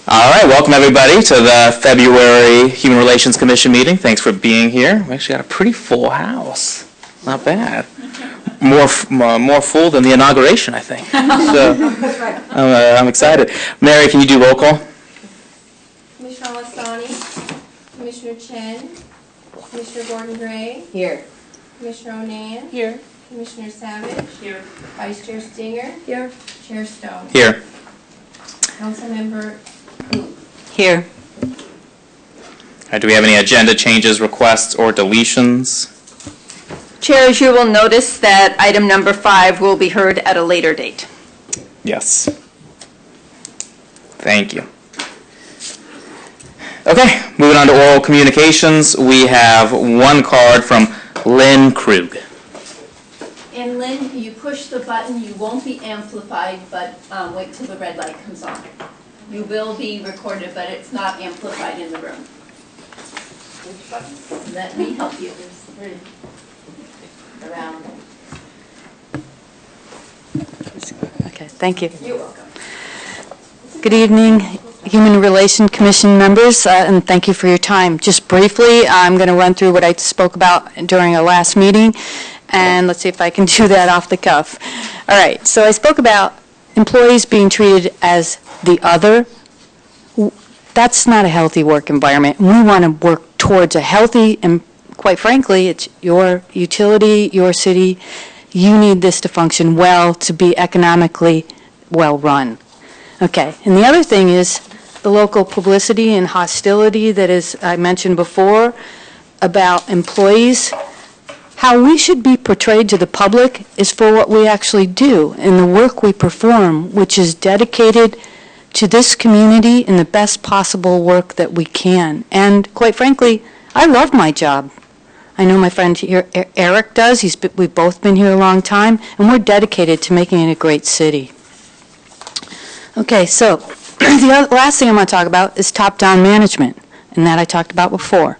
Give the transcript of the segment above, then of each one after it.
All right, welcome everybody to the February Human Relations Commission meeting. Thanks for being here. We actually got a pretty full house. Not bad. More full than the inauguration, I think. So I'm excited. Mary, can you do roll call? Commissioner Alastani, Commissioner Chen, Commissioner Gordon Gray. Here. Commissioner Onan. Here. Commissioner Savage. Here. Vice Chair Stinger. Here. Chair Stone. Here. Councilmember Here. All right, do we have any agenda changes, requests, or deletions? Chair, as you will notice that item number 5 will be heard at a later date. Yes. Thank you. Okay, moving on to oral communications. We have one card from Lynn Krug. And Lynn, you push the button, you won't be amplified, but wait till the red light comes on. You will be recorded, but it's not amplified in the room. Let me help you. There's 3 around. Okay, thank you. You're welcome. Good evening, Human Relations Commission members, and thank you for your time. Just briefly, I'm going to run through what I spoke about during our last meeting, and let's see if I can do that off the cuff. All right, so I spoke about employees being treated as the other. That's not a healthy work environment. We want to work towards a healthy, and quite frankly, it's your utility, your city. You need this to function well, to be economically well run. Okay, and the other thing is the local publicity and hostility that is, I mentioned before, about employees. How we should be portrayed to the public is for what we actually do and the work we perform, which is dedicated to this community in the best possible work that we can. And quite frankly, I love my job. I know my friend here, Eric does. We've both been here a long time, and we're dedicated to making it a great city. Okay, so the last thing I'm going to talk about is top-down management, and that I talked about before.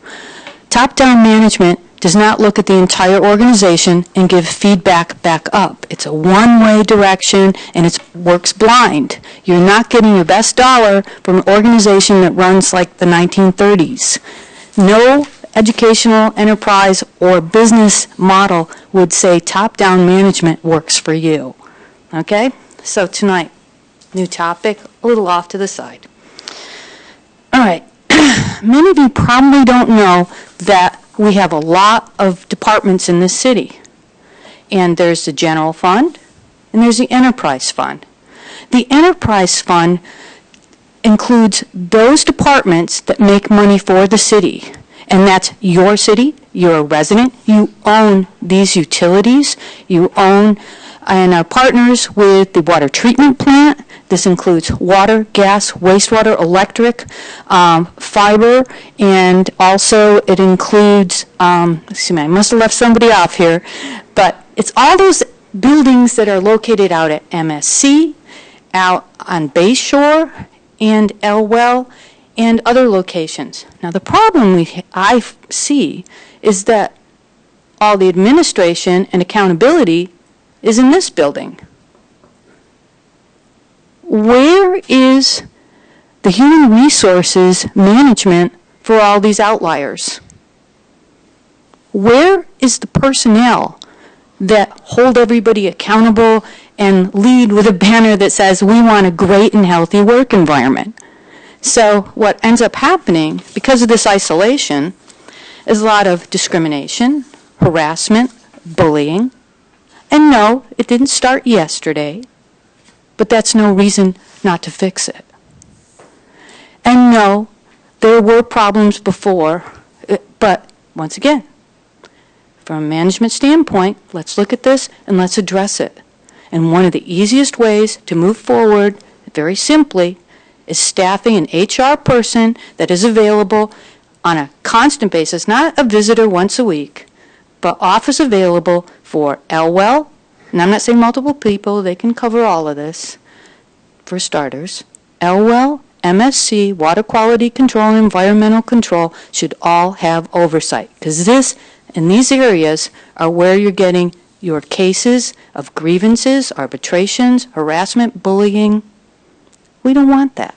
Top-down management does not look at the entire organization and give feedback back up. It's a one-way direction, and it works blind. You're not getting your best dollar from an organization that runs like the 1930s. No educational enterprise or business model would say top-down management works for you. Okay? So tonight, new topic, a little off to the side. All right. Many of you probably don't know that we have a lot of departments in this city. And there's the general fund, and there's the enterprise fund. The enterprise fund includes those departments that make money for the city. And that's your city, you're a resident, you own these utilities, you own and are partners with the water treatment plant. This includes water, gas, wastewater, electric, fiber, and also it includes, let's see, I must have left somebody off here, but it's all those buildings that are located out at MSC, out on Bay Shore, and Elwell, and other locations. Now the problem I see is that all the administration and accountability is in this building. Where is the human resources management for all these outliers? Where is the personnel that hold everybody accountable and lead with a banner that says we want a great and healthy work environment? So what ends up happening because of this isolation is a lot of discrimination, harassment, bullying. And no, it didn't start yesterday, but that's no reason not to fix it. And no, there were problems before, but once again, from a management standpoint, let's look at this and let's address it. And one of the easiest ways to move forward, very simply, is staffing an HR person that is available on a constant basis, not a visitor once a week, but office available for Elwell, and I'm not saying multiple people, they can cover all of this, for starters. Elwell, MSC, Water Quality Control, and Environmental Control should all have oversight, because this and these areas are where you're getting your cases of grievances, arbitrations, harassment, bullying. We don't want that.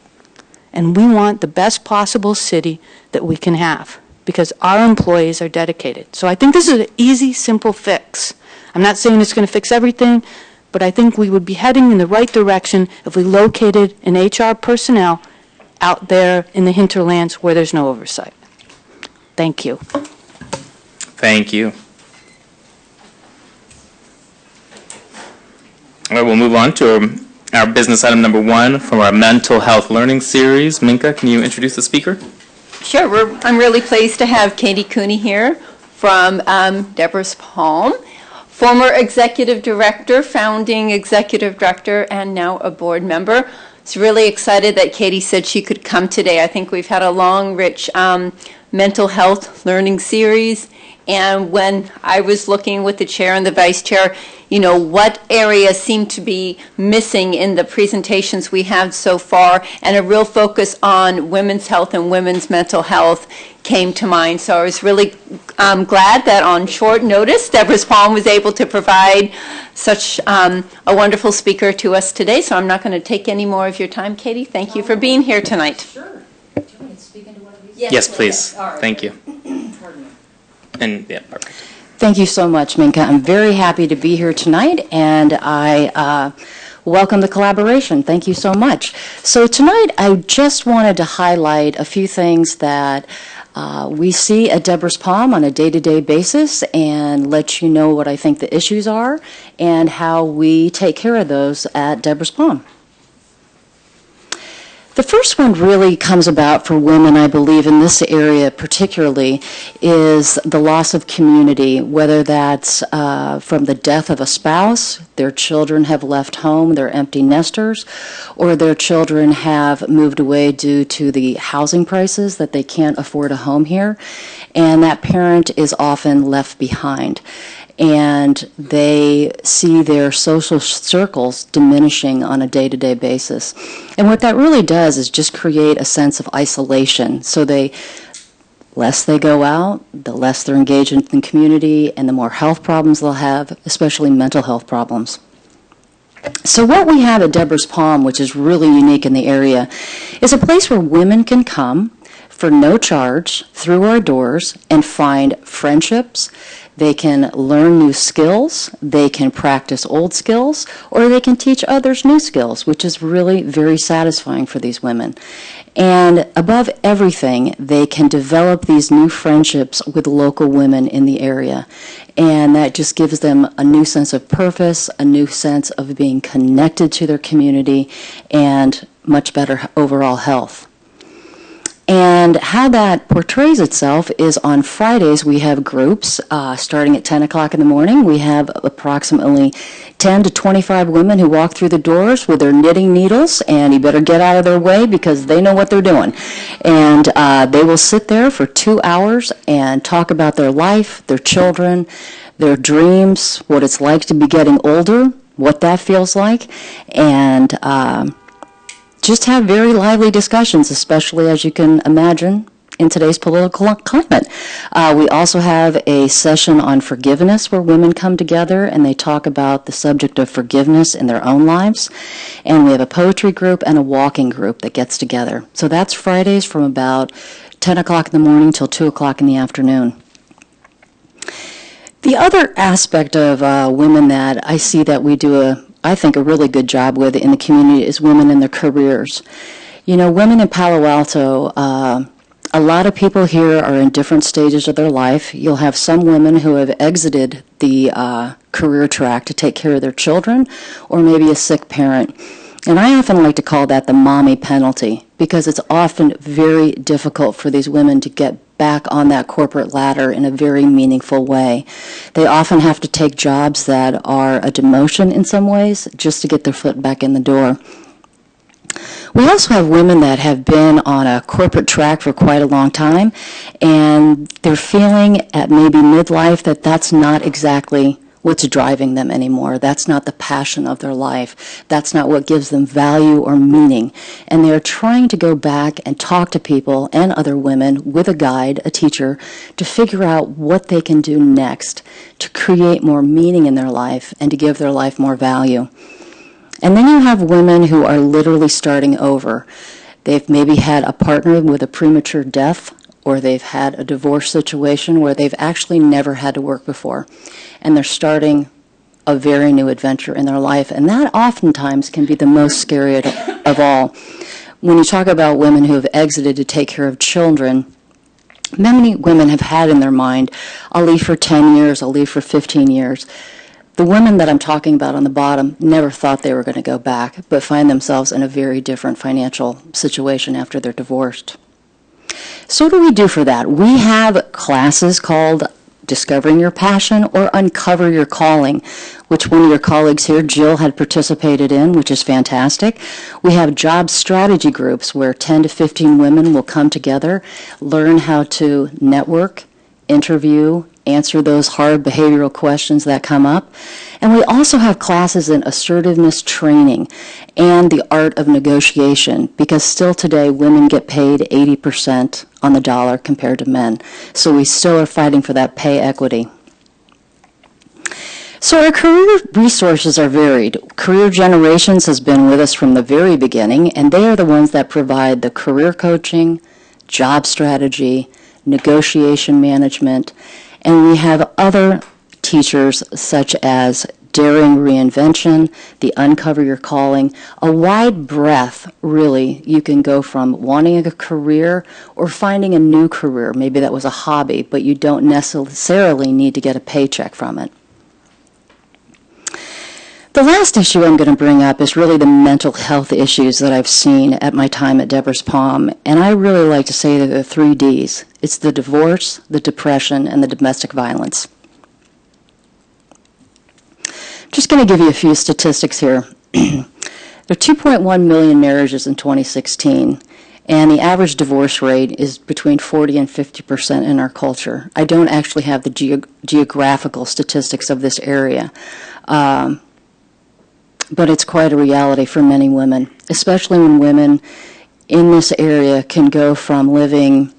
And we want the best possible city that we can have because our employees are dedicated. So I think this is an easy, simple fix. I'm not saying it's going to fix everything, but I think we would be heading in the right direction if we located an HR personnel out there in the hinterlands where there's no oversight. Thank you. Thank you. All right, we'll move on to our business item number 1 from our mental health learning series. Minka, can you introduce the speaker? Sure, I'm really pleased to have Katie Cooney here from Deborah's Palm, former executive director, founding executive director, and now a board member. I was really excited that Katie said she could come today. I think we've had a long, rich mental health learning series, and when I was looking with the chair and the vice chair, what areas seem to be missing in the presentations we have so far, and a real focus on women's health and women's mental health came to mind. So I was really glad that on short notice, Deborah's Palm was able to provide such a wonderful speaker to us today. So I'm not going to take any more of your time, Katie. Thank you for being here tonight. Sure. Do you want me to speak into one of these? Yes, please. All right. Thank you. Pardon me. And yeah, perfect. Thank you so much, Minka. I'm very happy to be here tonight, and I welcome the collaboration. Thank you so much. So tonight, I just wanted to highlight a few things that we see at Deborah's Palm on a day-to-day basis and let you know what I think the issues are and how we take care of those at Deborah's Palm. The first one really comes about for women, I believe, in this area particularly, is the loss of community, whether that's from the death of a spouse, their children have left home, they're empty nesters, or their children have moved away due to the housing prices that they can't afford a home here, and that parent is often left behind. And they see their social circles diminishing on a day-to-day basis. And what that really does is just create a sense of isolation. So less they go out, the less they're engaged in the community, and the more health problems they'll have, especially mental health problems. So what we have at Deborah's Palm, which is really unique in the area, is a place where women can come for no charge through our doors and find friendships. They can learn new skills, they can practice old skills, or they can teach others new skills, which is really very satisfying for these women. And above everything, they can develop these new friendships with local women in the area. And that just gives them a new sense of purpose, a new sense of being connected to their community, and much better overall health. And how that portrays itself is on Fridays we have groups starting at 10 o'clock in the morning. We have approximately 10 to 25 women who walk through the doors with their knitting needles, and you better get out of their way because they know what they're doing. And they will sit there for 2 hours and talk about their life, their children, their dreams, what it's like to be getting older, what that feels like, and just have very lively discussions, especially as you can imagine in today's political climate. We also have a session on forgiveness where women come together and they talk about the subject of forgiveness in their own lives. And we have a poetry group and a walking group that gets together. So that's Fridays from about 10 o'clock in the morning till 2 o'clock in the afternoon. The other aspect of women that I see that we do I think a really good job with in the community is women in their careers. You know, women in Palo Alto, a lot of people here are in different stages of their life. You'll have some women who have exited the career track to take care of their children or maybe a sick parent. And I often like to call that the mommy penalty because it's often very difficult for these women to get back on that corporate ladder in a very meaningful way. They often have to take jobs that are a demotion in some ways just to get their foot back in the door. We also have women that have been on a corporate track for quite a long time, and they're feeling at maybe midlife that that's not exactly what's driving them anymore. That's not the passion of their life. That's not what gives them value or meaning. And they're trying to go back and talk to people and other women with a guide, a teacher, to figure out what they can do next to create more meaning in their life and to give their life more value. And then you have women who are literally starting over. They've maybe had a partner with a premature death, or they've had a divorce situation where they've actually never had to work before, and they're starting a very new adventure in their life, and that oftentimes can be the most scary of all. When you talk about women who have exited to take care of children, many women have had in their mind, I'll leave for 10 years, I'll leave for 15 years. The women that I'm talking about on the bottom never thought they were going to go back, but find themselves in a very different financial situation after they're divorced. So what do we do for that? We have classes called Discovering Your Passion or Uncover Your Calling, which one of your colleagues here, Jill, had participated in, which is fantastic. We have job strategy groups where 10 to 15 women will come together, learn how to network, interview, answer those hard behavioral questions that come up. And we also have classes in assertiveness training and the art of negotiation, because still today women get paid 80% on the dollar compared to men. So we still are fighting for that pay equity. So our career resources are varied. Career Generations has been with us from the very beginning, and they are the ones that provide the career coaching, job strategy, negotiation management, and we have other teachers such as Daring Reinvention, the Uncover Your Calling, a wide breadth, really. You can go from wanting a career or finding a new career. Maybe that was a hobby, but you don't necessarily need to get a paycheck from it. The last issue I'm going to bring up is really the mental health issues that I've seen at my time at Deborah's Palm, and I really like to say that the 3 Ds. It's the divorce, the depression, and the domestic violence. Just going to give you a few statistics here. There are 2.1 million marriages in 2016, and the average divorce rate is between 40 and 50% in our culture. I don't actually have the geographical statistics of this area. But it's quite a reality for many women, especially when women in this area can go from living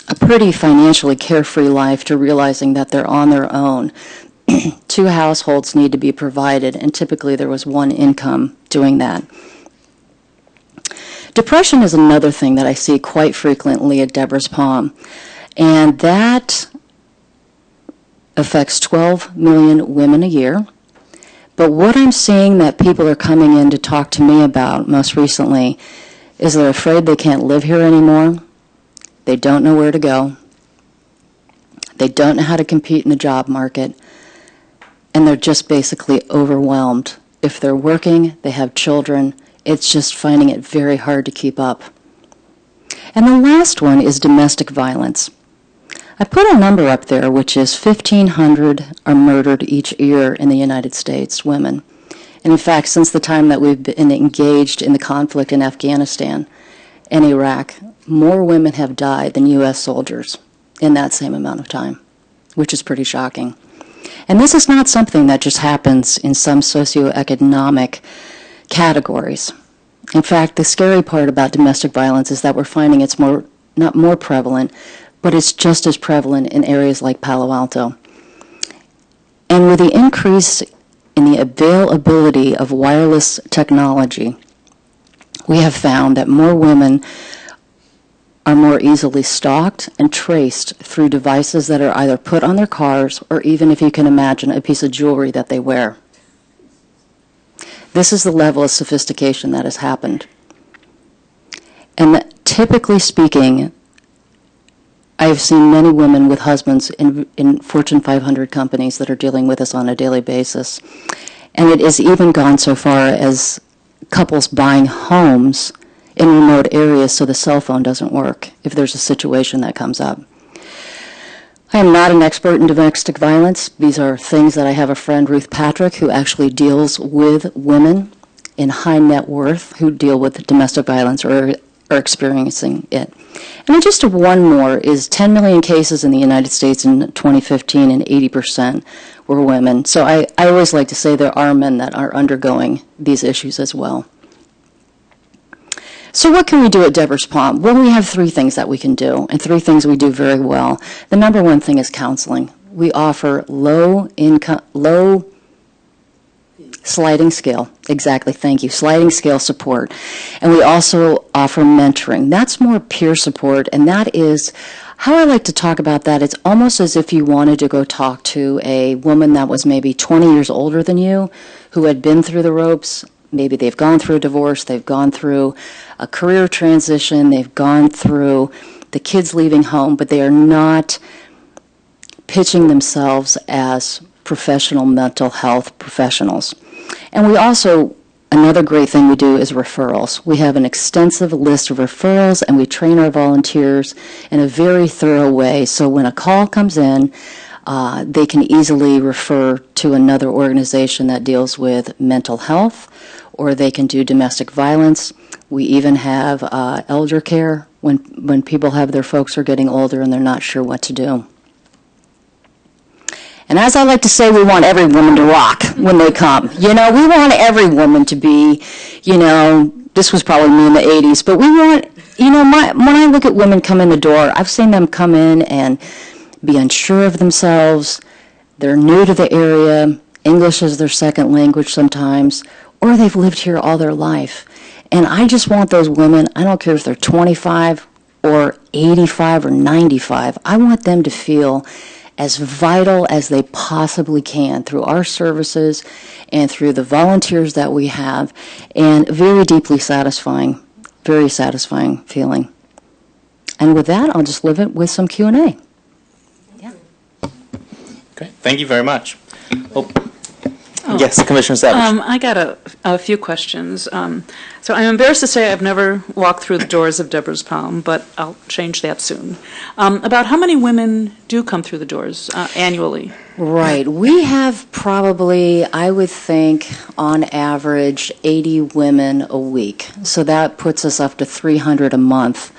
a pretty financially carefree life to realizing that they're on their own. 2 households need to be provided, and typically there was 1 income doing that. Depression is another thing that I see quite frequently at Deborah's Palm, and that affects 12 million women a year. But what I'm seeing that people are coming in to talk to me about most recently is they're afraid they can't live here anymore. They don't know where to go. They don't know how to compete in the job market. And they're just basically overwhelmed. If they're working, they have children, it's just finding it very hard to keep up. And the last one is domestic violence. I put a number up there, which is 1,500 are murdered each year in the United States, women. And in fact, since the time that we've been engaged in the conflict in Afghanistan and Iraq, more women have died than U.S. soldiers in that same amount of time, which is pretty shocking. And this is not something that just happens in some socioeconomic categories. In fact, the scary part about domestic violence is that we're finding it's not more prevalent, but it's just as prevalent in areas like Palo Alto. And with the increase in the availability of wireless technology, we have found that more women are more easily stalked and traced through devices that are either put on their cars or, even if you can imagine, a piece of jewelry that they wear. This is the level of sophistication that has happened. And typically speaking, I've seen many women with husbands in Fortune 500 companies that are dealing with us on a daily basis. And it has even gone so far as couples buying homes in remote areas so the cell phone doesn't work if there's a situation that comes up. I am not an expert in domestic violence. These are things that I have a friend, Ruth Patrick, who actually deals with women in high net worth who deal with domestic violence or are experiencing it. And then just one more is 10 million cases in the United States in 2015, and 80% were women. So I always like to say there are men that are undergoing these issues as well. So what can we do at Deborah's Palm? Well, we have 3 things that we can do, and 3 things we do very well. The number one thing is counseling. We offer low Sliding scale, exactly, thank you. Sliding scale support. And we also offer mentoring. That's more peer support, and that is how I like to talk about that. It's almost as if you wanted to go talk to a woman that was maybe 20 years older than you, who had been through the ropes. Maybe they've gone through a divorce, they've gone through a career transition, they've gone through the kids leaving home, but they are not pitching themselves as professional mental health professionals. And we also, another great thing we do is referrals. We have an extensive list of referrals, and we train our volunteers in a very thorough way. So when a call comes in, they can easily refer to another organization that deals with mental health, or they can do domestic violence. We even have elder care when people have their folks are getting older and they're not sure what to do. And as I like to say, we want every woman to rock when they come. You know, we want every woman to be, you know, this was probably me in the 80s, but we want, you know, when I look at women come in the door, I've seen them come in and be unsure of themselves. They're new to the area. English is their second language sometimes, or they've lived here all their life. And I just want those women, I don't care if they're 25 or 85 or 95, I want them to feel as vital as they possibly can through our services and through the volunteers that we have, and very deeply satisfying, very satisfying feeling. And with that, I'll just leave it with some Q&A. Yeah. Great. Thank you very much. Yes, Commissioner Savage. I got a few questions. So I'm embarrassed to say I've never walked through the doors of Deborah's Palm, but I'll change that soon. About how many women do come through the doors annually? Right. We have probably, I would think, on average, 80 women a week. So that puts us up to 300 a month.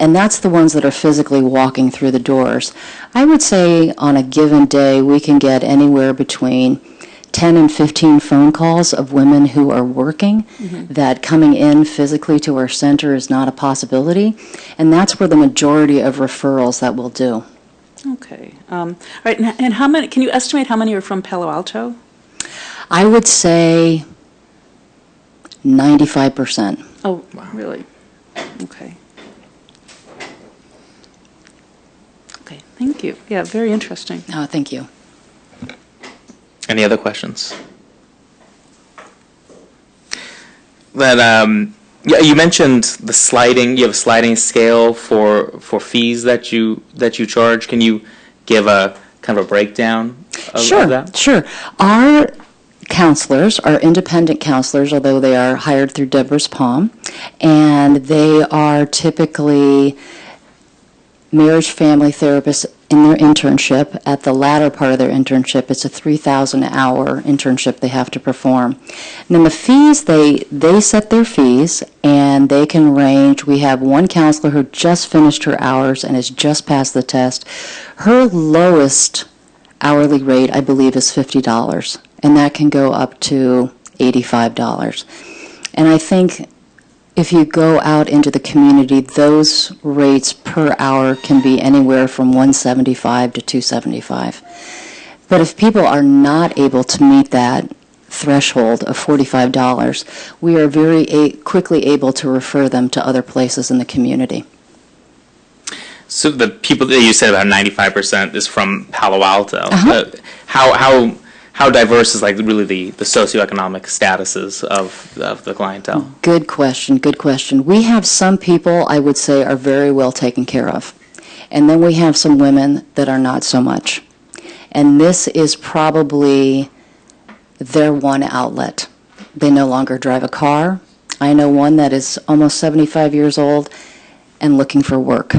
And that's the ones that are physically walking through the doors. I would say on a given day we can get anywhere between 10 and 15 phone calls of women who are working, that coming in physically to our center is not a possibility. And that's where the majority of referrals that we'll do. Okay. All right. And how many? Can you estimate how many are from Palo Alto? I would say 95%. Oh, wow. Really? Okay. Okay. Thank you. Yeah. Very interesting. Oh, thank you. Any other questions? That yeah, you mentioned the sliding. You have a sliding scale for fees that you charge. Can you give a kind of a breakdown of that? Sure. Our counselors are independent counselors, although they are hired through Deborah's Palm, and they are typically marriage family therapists in their internship. At the latter part of their internship, it's a 3,000-hour internship they have to perform. And then the fees, they set their fees, and they can range. We have one counselor who just finished her hours and has just passed the test. Her lowest hourly rate, I believe, is $50, and that can go up to $85. And I think if you go out into the community, those rates per hour can be anywhere from $175 to $275. But if people are not able to meet that threshold of $45, we are very quickly able to refer them to other places in the community. So the people that you said about 95% is from Palo Alto. How diverse is like really the socioeconomic statuses of the clientele? Good question. We have some people I would say are very well taken care of. And then we have some women that are not so much. And this is probably their one outlet. They no longer drive a car. I know one that is almost 75 years old and looking for work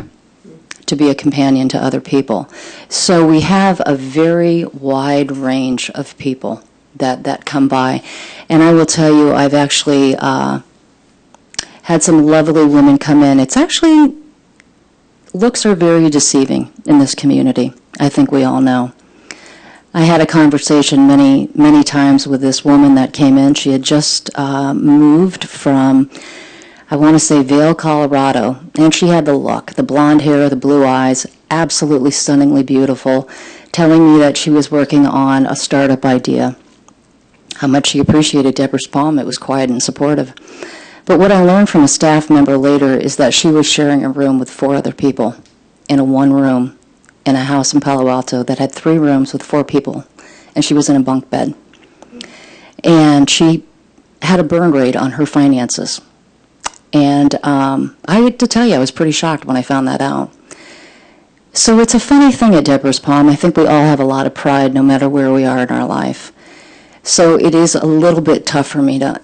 to be a companion to other people. So we have a very wide range of people that come by. And I will tell you, I've actually had some lovely women come in. It's actually, looks are very deceiving in this community. I think we all know. I had a conversation many times with this woman that came in. She had just moved from, I want to say, Vail, Colorado, and she had the look, the blonde hair, the blue eyes, absolutely stunningly beautiful, telling me that she was working on a startup idea. how much he appreciated Deborah's poem. It was quiet and supportive. But what I learned from a staff member later is that she was sharing a room with 4 other people in a one room in a house in Palo Alto that had 3 rooms with 4 people, and she was in a bunk bed. And she had a burn rate on her finances. And I had to tell you, I was pretty shocked when I found that out. So it's a funny thing at Deborah's Palm. I think we all have a lot of pride no matter where we are in our life. So it is a little bit tough for me to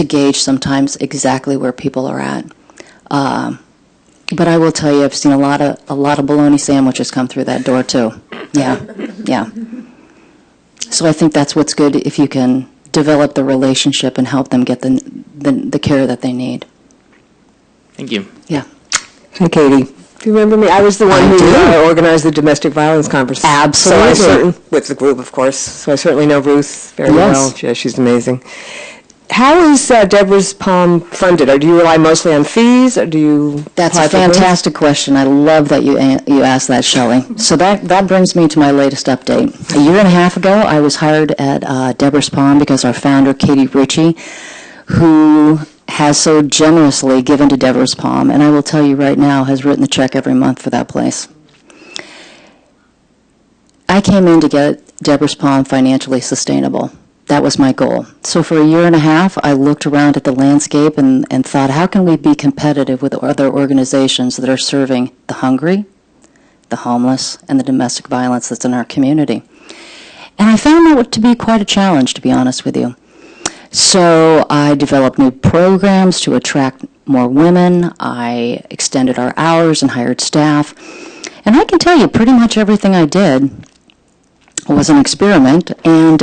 gauge sometimes exactly where people are at. But I will tell you, I've seen a lot of bologna sandwiches come through that door too. Yeah, yeah. So I think that's what's good, if you can develop the relationship and help them get the care that they need. Thank you. Yeah. Hi, Katie. Do you remember me? I was the one who organized the domestic violence conference. Absolutely. With the group, of course. So I certainly know Ruth very Yes. well. Yeah, she's amazing. How is Deborah's Palm funded? Or do you rely mostly on fees, or do you? That's apply a for grants? fantastic question. I love that you asked that, Shelley. So that brings me to my latest update. A year and a half ago, I was hired at Deborah's Palm because our founder, Katie Ritchie, who has so generously given to Deborah's Palm, and I will tell you right now, has written the check every month for that place. I came in to get Deborah's Palm financially sustainable. That was my goal. So for a year and a half, I looked around at the landscape and thought, how can we be competitive with other organizations that are serving the hungry, the homeless, and the domestic violence that's in our community? And I found that to be quite a challenge, to be honest with you. So I developed new programs to attract more women. I extended our hours and hired staff. And I can tell you, pretty much everything I did was an experiment. And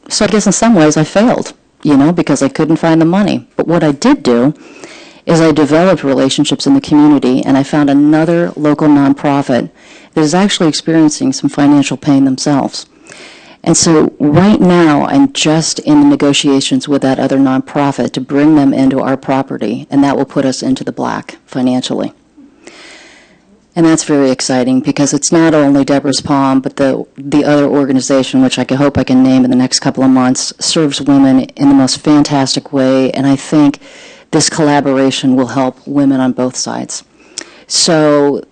so I guess in some ways I failed, because I couldn't find the money. But what I did do is I developed relationships in the community, and I found another local nonprofit that is actually experiencing some financial pain themselves. And so right now, I'm just in the negotiations with that other nonprofit to bring them into our property, and that will put us into the black financially. And that's very exciting because it's not only Deborah's Palm, but the other organization, which I hope I can name in the next couple of months, serves women in the most fantastic way, and I think this collaboration will help women on both sides. So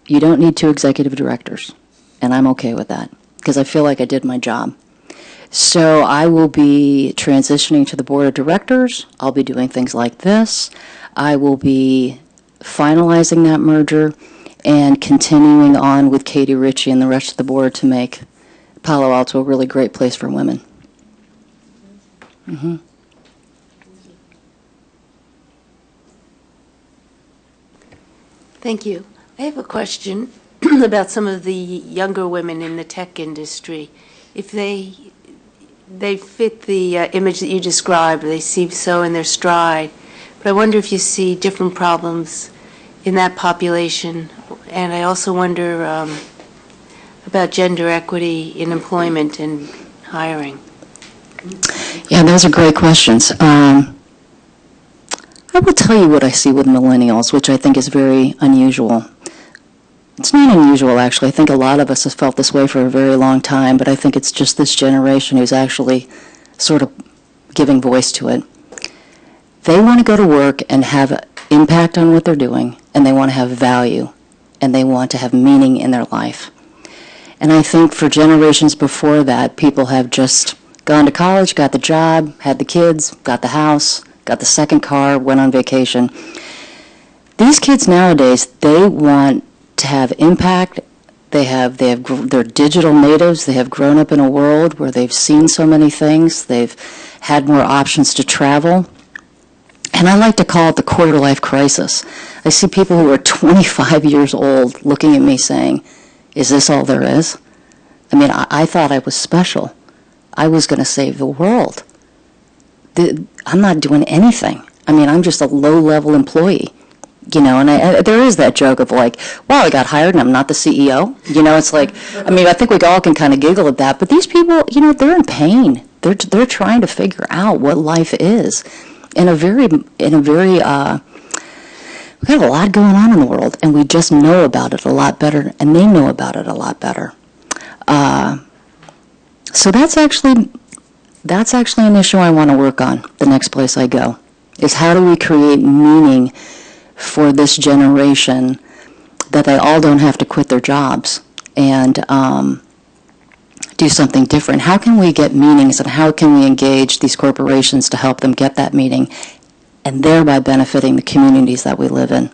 you don't need 2 executive directors, and I'm okay with that, because I feel like I did my job. So I will be transitioning to the board of directors. I'll be doing things like this. I will be finalizing that merger and continuing on with Katie Ritchie and the rest of the board to make Palo Alto a really great place for women. Mm-hmm. Thank you. I have a question about some of the younger women in the tech industry. If they fit the image that you described, they seem so in their stride. But I wonder if you see different problems in that population. And I also wonder about gender equity in employment and hiring. Yeah, those are great questions. I will tell you what I see with millennials, which I think is very unusual. It's not unusual, actually. I think a lot of us have felt this way for a very long time, but I think it's just this generation who's actually sort of giving voice to it. They want to go to work and have impact on what they're doing, and they want to have value, and they want to have meaning in their life. And I think for generations before that, people have just gone to college, got the job, had the kids, got the house, got the second car, went on vacation. These kids nowadays, they want to have impact. They're digital natives. They have grown up in a world where they've seen so many things. They've had more options to travel. And I like to call it the quarter-life crisis. I see people who are 25 years old looking at me saying, is this all there is? I mean, I thought I was special. I was going to save the world. I'm not doing anything. I mean, I'm just a low-level employee. And there is that joke of like, wow, I got hired and I'm not the CEO. It's like, I mean, I think we all can kind of giggle at that. But these people, they're in pain. They're trying to figure out what life is. We've got a lot going on in the world, and we just know about it a lot better, and they know about it a lot better. So that's actually an issue I want to work on the next place I go, is how do we create meaning for this generation that they all don't have to quit their jobs and do something different. How can we get meanings, and how can we engage these corporations to help them get that meaning, and thereby benefiting the communities that we live in?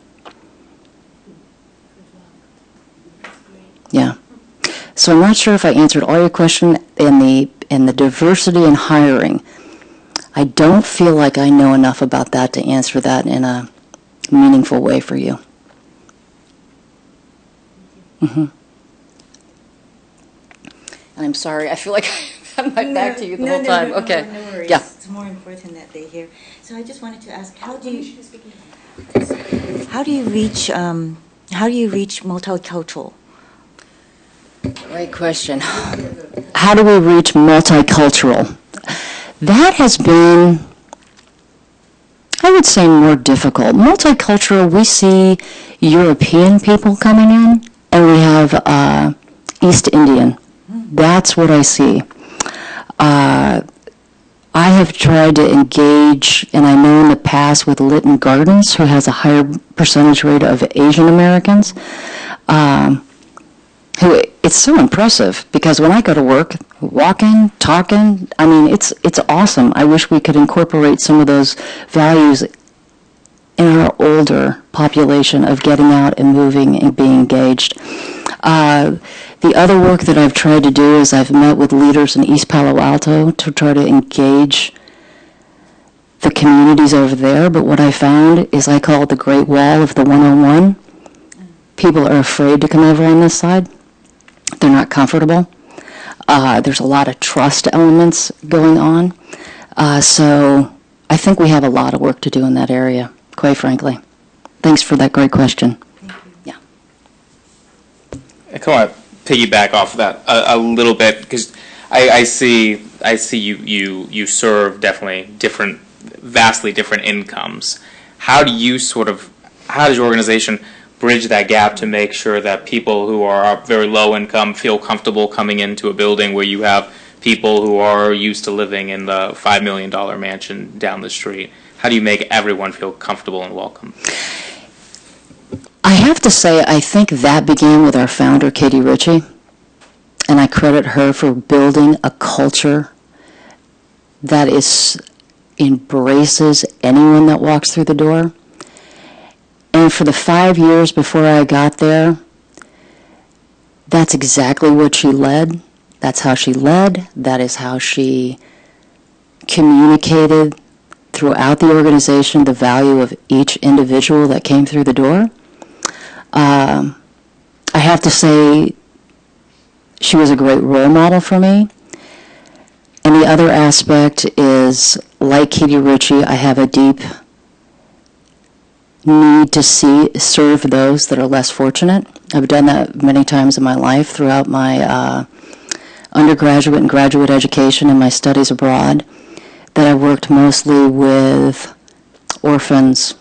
Yeah. So I'm not sure if I answered all your question in the diversity in hiring. I don't feel like I know enough about that to answer that in a meaningful way for you. Mm-hmm. And I'm sorry, I feel like I had my back to you the whole time. Okay. No worries. Yeah. It's more important that they hear. So I just wanted to ask, how do you reach multicultural? Great question. How do we reach multicultural? That has been, I would say, more difficult. Multicultural, we see European people coming in, and we have East Indian. That's what I see. I have tried to engage, and I know in the past with Lytton Gardens, who has a higher percentage rate of Asian Americans, who it's so impressive because when I go to work, walking, talking, I mean, it's awesome. I wish we could incorporate some of those values in our older population of getting out and moving and being engaged. The other work that I've tried to do is I've met with leaders in East Palo Alto to try to engage the communities over there, but what I found is I call it the Great Wall of the 101. People are afraid to come over on this side. They're not comfortable. There's a lot of trust elements going on. So I think we have a lot of work to do in that area, quite frankly. Thanks for that great question. Yeah. I kind of piggyback off of that a little bit because I see you serve definitely vastly different incomes. How does your organization bridge that gap to make sure that people who are very low income feel comfortable coming into a building where you have people who are used to living in the $5 million mansion down the street? How do you make everyone feel comfortable and welcome? I have to say, I think that began with our founder, Katie Ritchie, and I credit her for building a culture that embraces anyone that walks through the door. And for the 5 years before I got there, that's exactly what she led. That's how she led. That is how she communicated throughout the organization the value of each individual that came through the door. I have to say, she was a great role model for me. And the other aspect is, like Katie Ritchie, I have a deep need to serve those that are less fortunate. I've done that many times in my life throughout my undergraduate and graduate education and my studies abroad, that I worked mostly with orphans,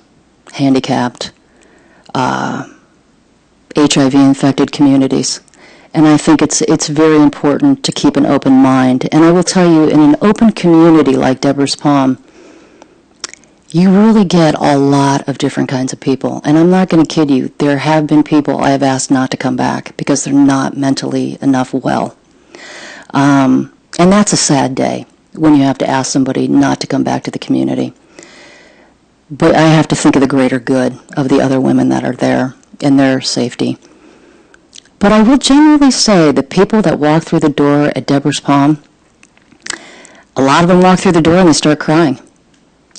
handicapped, HIV-infected communities. And I think it's very important to keep an open mind. And I will tell you, in an open community like Deborah's Palm, you really get a lot of different kinds of people. And I'm not going to kid you, there have been people I have asked not to come back because they're not mentally enough well. And that's a sad day when you have to ask somebody not to come back to the community. But I have to think of the greater good of the other women that are there and their safety. But I will genuinely say the people that walk through the door at Deborah's Palm, a lot of them walk through the door and they start crying.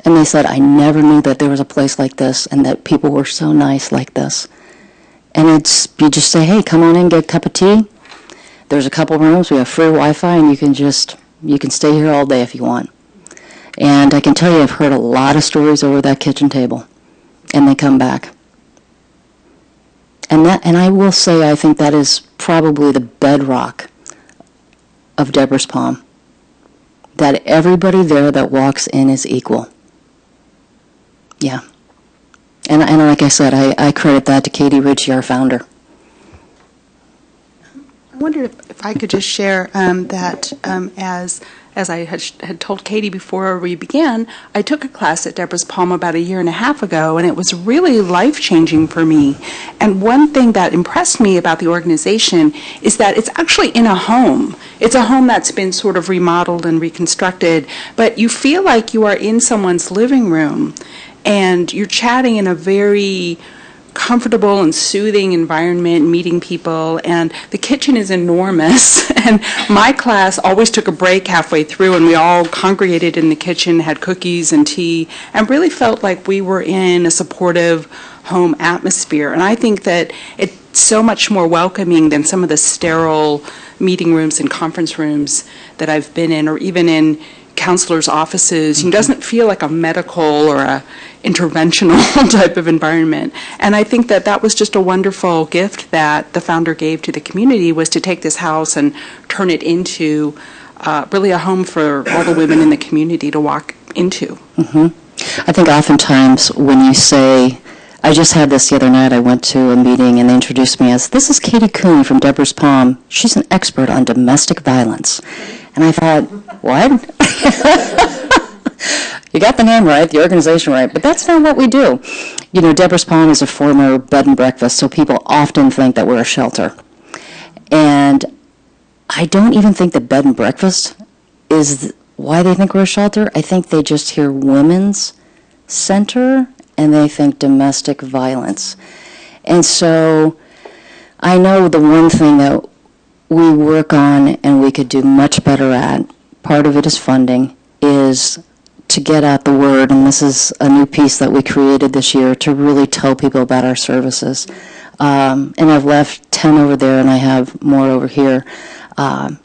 And they said, I never knew that there was a place like this and that people were so nice like this. And you just say, hey, come on in, get a cup of tea. There's a couple rooms, we have free Wi-Fi, and you can stay here all day if you want. And I can tell you I've heard a lot of stories over that kitchen table, and they come back. And I will say I think that is probably the bedrock of Deborah's Palm, that everybody there that walks in is equal. Yeah. And like I said, I credit that to Katie Ritchie, our founder. wondered if I could just share that as I had told Katie before we began, I took a class at Deborah's Palm about a year and a half ago, and it was really life-changing for me. And one thing that impressed me about the organization is that it's actually in a home. It's a home that's been sort of remodeled and reconstructed, but you feel like you are in someone's living room, and you're chatting in a very comfortable and soothing environment, meeting people, and the kitchen is enormous. And my class always took a break halfway through, and we all congregated in the kitchen, had cookies and tea, and really felt like we were in a supportive home atmosphere. And I think that it's so much more welcoming than some of the sterile meeting rooms and conference rooms that I've been in, or even in counselors' offices. It doesn't feel like a medical or a interventional type of environment. And I think that that was just a wonderful gift that the founder gave to the community, was to take this house and turn it into really a home for all the women in the community to walk into. I think oftentimes when you say, I just had this the other night, I went to a meeting and they introduced me as, this is Katie Cooney from Deborah's Palm. She's an expert on domestic violence. And I thought, what? You got the name right, the organization right, but that's not what we do. You know, Deborah's Palm is a former bed and breakfast, so people often think that we're a shelter. And I don't even think that bed and breakfast is why they think we're a shelter. I think they just hear women's center and they think domestic violence. And so I know the one thing that we work on and we could do much better at, part of it is funding, is to get out the word, and this is a new piece that we created this year, to really tell people about our services. And I've left 10 over there and I have more over here. But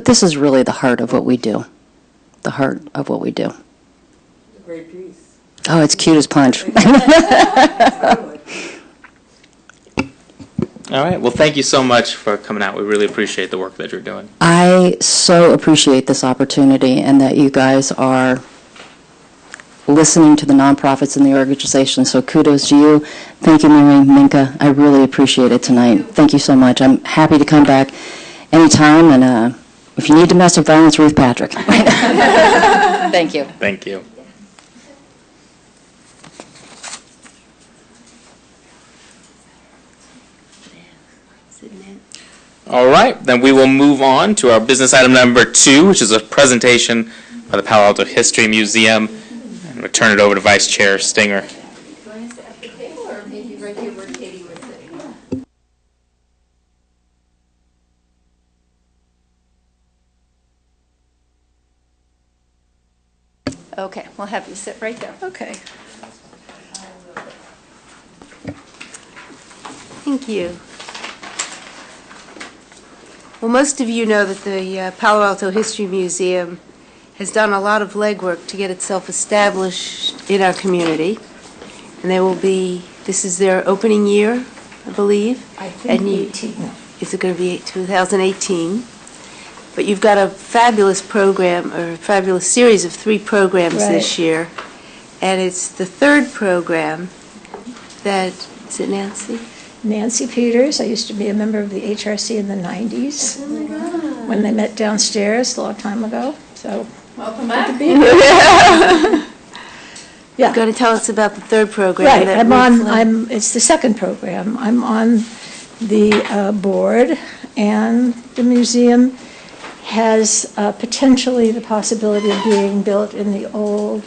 this is really the heart of what we do. The heart of what we do. Great piece. Oh, it's cute as punch. All right. Well, thank you so much for coming out. We really appreciate the work that you're doing. I so appreciate this opportunity and that you guys are listening to the nonprofits and the organization. So kudos to you. Thank you, Mary, Minka. I really appreciate it tonight. Thank you so much. I'm happy to come back anytime. And if you need domestic violence, Ruth Patrick. Thank you. Thank you. All right, then we will move on to our business item number 2, which is a presentation by the Palo Alto History Museum, and we'll turn it over to Vice Chair Stinger. Okay, we'll have you sit right there. Okay. Thank you. Well, most of you know that the Palo Alto History Museum has done a lot of legwork to get itself established in our community. And this is their opening year, I believe. I think 18. Is it going to be 2018? But you've got a fabulous program, or a fabulous series of 3 programs this year. And it's the 3rd program that, is it Nancy? Nancy Peters. I used to be a member of the HRC in the 90s. Oh my God. When they met downstairs a long time ago. So, welcome back. Good to be here. Yeah. You're going to tell us about the 3rd program. Right. It's the 2nd program. I'm on the board, and the museum has potentially the possibility of being built in the old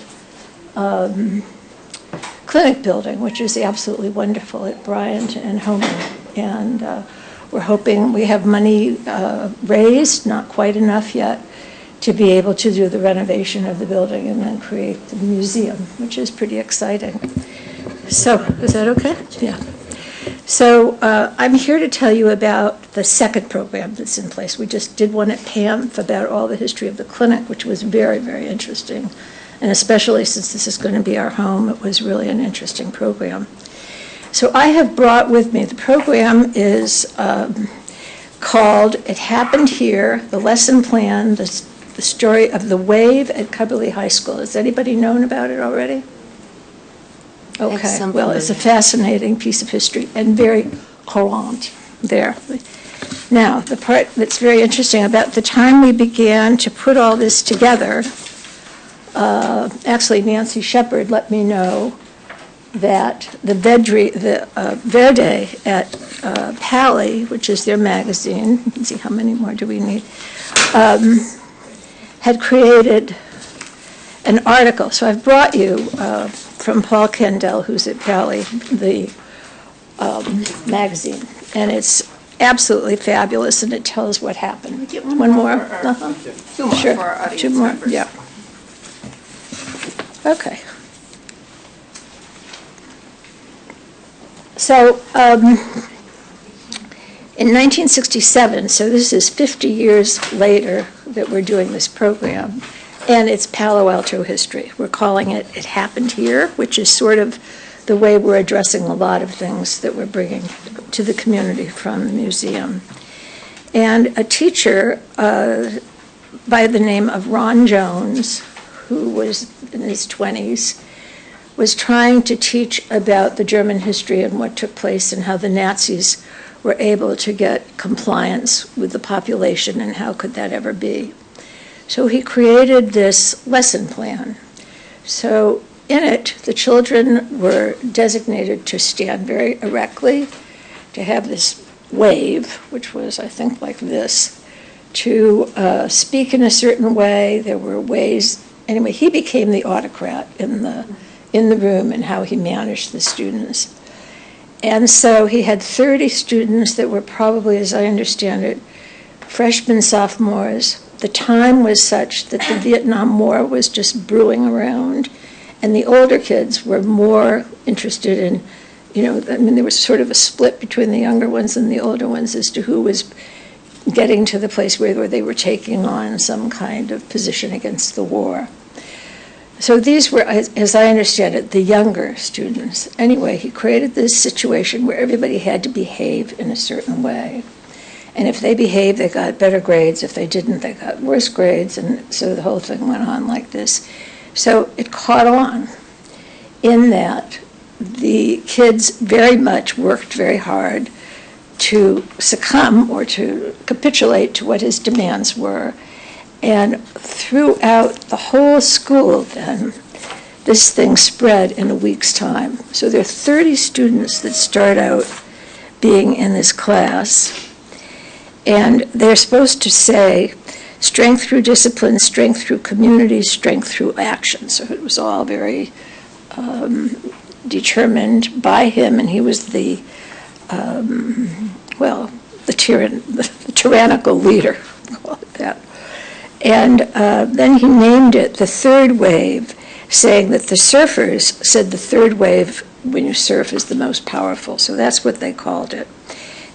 clinic building, which is absolutely wonderful at Bryant and Homer. And we're hoping, we have money raised, not quite enough yet, to be able to do the renovation of the building and then create the museum, which is pretty exciting. So, is that okay? Yeah. So I'm here to tell you about the 2nd program that's in place. We just did one at PAMF about all the history of the clinic, which was very, very interesting. And especially since this is going to be our home, it was really an interesting program. So I have brought with me, the program is called It Happened Here, the lesson plan, the story of the wave at Cubberley High School. Has anybody known about it already? Okay, well, it's a fascinating piece of history and very current there. Now, the part that's very interesting, about the time we began to put all this together, actually Nancy Shepard let me know that the Verde at Palo, which is their magazine, let's see how many more do we need, had created an article. So I've brought you from Paul Kendall, who's at Palo, the magazine, and it's absolutely fabulous, and it tells what happened. One more? Uh-huh. Two more Sure. for our audience Two more, members. yeah. Okay. So in 1967, so this is 50 years later that we're doing this program, and it's Palo Alto history. We're calling it It Happened Here, which is sort of the way we're addressing a lot of things that we're bringing to the community from the museum. And a teacher by the name of Ron Jones, who was in his 20s, was trying to teach about the German history and what took place and how the Nazis were able to get compliance with the population and how could that ever be. So he created this lesson plan. So in it, the children were designated to stand very erectly, to have this wave, which was, I think, like this, to speak in a certain way. There were ways. Anyway, he became the autocrat in the room and how he managed the students. And so he had 30 students that were probably, as I understand it, freshmen, sophomores. The time was such that the Vietnam War was just brewing around, and the older kids were more interested in, there was sort of a split between the younger ones and the older ones as to who was getting to the place where they were taking on some kind of position against the war. So these were, as I understand it, the younger students. Anyway, he created this situation where everybody had to behave in a certain way. And if they behaved, they got better grades. If they didn't, they got worse grades. And so the whole thing went on like this. So it caught on in that the kids very much worked very hard to succumb or to capitulate to what his demands were. And throughout the whole school, then, this thing spread in a week's time. So there are 30 students that start out being in this class, and they're supposed to say, strength through discipline, strength through community, strength through action. So it was all very determined by him, and he was the tyrannical leader, call it that. And then he named it the third wave, saying that the surfers said the third wave, when you surf, is the most powerful. So that's what they called it.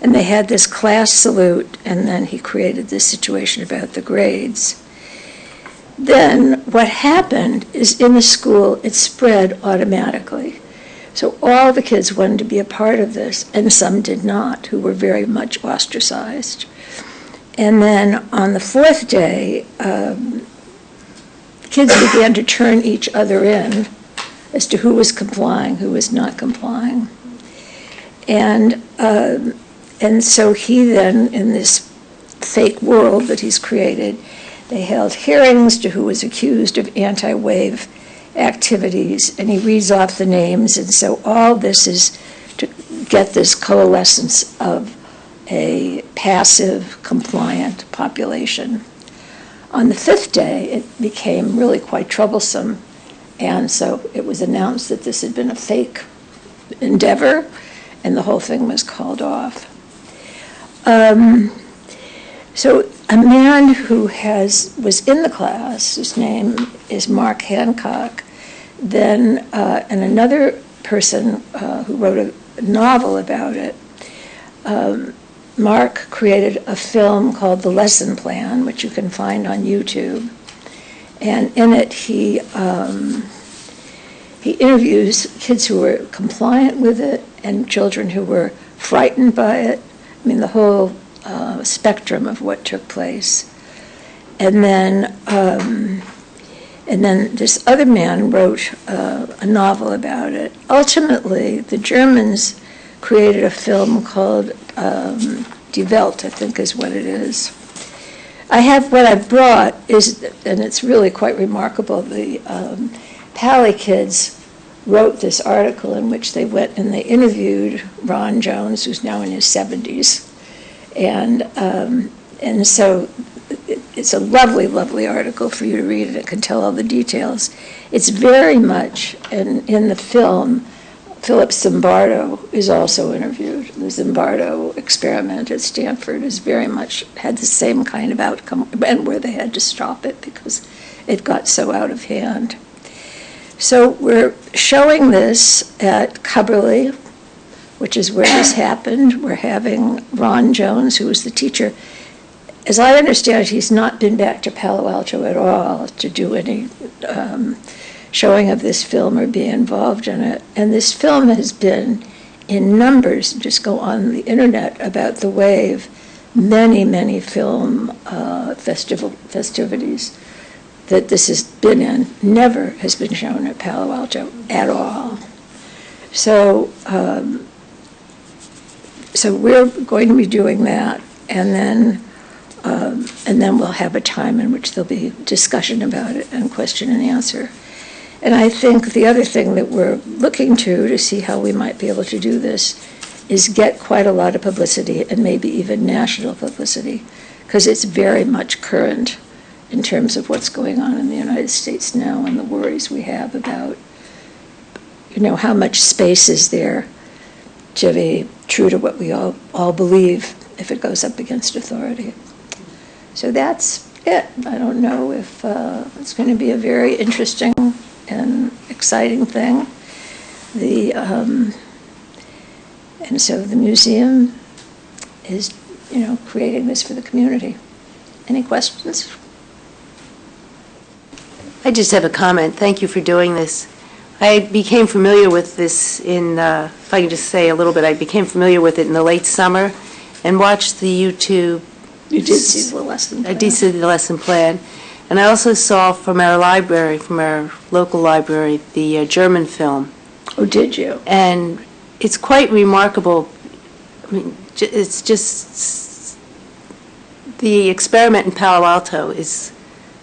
And they had this class salute, and then he created this situation about the grades. Then what happened is in the school, it spread automatically. So all the kids wanted to be a part of this, and some did not, who were very much ostracized. And then on the fourth day, kids began to turn each other in as to who was complying, who was not complying. And so he then, in this fake world that he's created, they held hearings to who was accused of anti-wave activities, and he reads off the names. And so all this is to get this coalescence of a passive, compliant population. On the fifth day, it became really quite troublesome, and so it was announced that this had been a fake endeavor, and the whole thing was called off. So a man who was in the class, whose name is Mark Hancock, then and another person who wrote a novel about it, Mark created a film called The Lesson Plan, which you can find on YouTube. And in it, he interviews kids who were compliant with it and children who were frightened by it. I mean, the whole spectrum of what took place. And then this other man wrote a novel about it. Ultimately, the Germans created a film called Die Welt, I think is what it is. What I've brought is, and it's really quite remarkable, the Palo kids wrote this article in which they went and they interviewed Ron Jones, who's now in his 70s. And so it's a lovely, lovely article for you to read, and it can tell all the details. It's very much, in the film, Philip Zimbardo is also interviewed. The Zimbardo experiment at Stanford is very much had the same kind of outcome, and where they had to stop it because it got so out of hand. So we're showing this at Cubberley, which is where this happened. We're having Ron Jones, who was the teacher. As I understand it, he's not been back to Palo Alto at all to do any showing of this film or be involved in it. And this film has been in numbers, just go on the internet about the wave, many, many film festivities that this has been in, never has been shown at Palo Alto at all. So, so we're going to be doing that, and then we'll have a time in which there'll be discussion about it and question and answer. And I think the other thing that we're looking to see how we might be able to do this is get quite a lot of publicity, and maybe even national publicity, because it's very much current in terms of what's going on in the United States now and the worries we have about, how much space is there to be true to what we all believe if it goes up against authority. So that's it. I don't know if it's going to be a very interesting and exciting thing. And so the museum is, creating this for the community. Any questions? I just have a comment. Thank you for doing this. I became familiar with this if I can just say a little bit, I became familiar with it in the late summer and watched the YouTube. You did see the lesson plan. I did see the lesson plan. And I also saw from our library, from our local library, the German film. Oh, did you? And it's quite remarkable. I mean, it's just, the experiment in Palo Alto is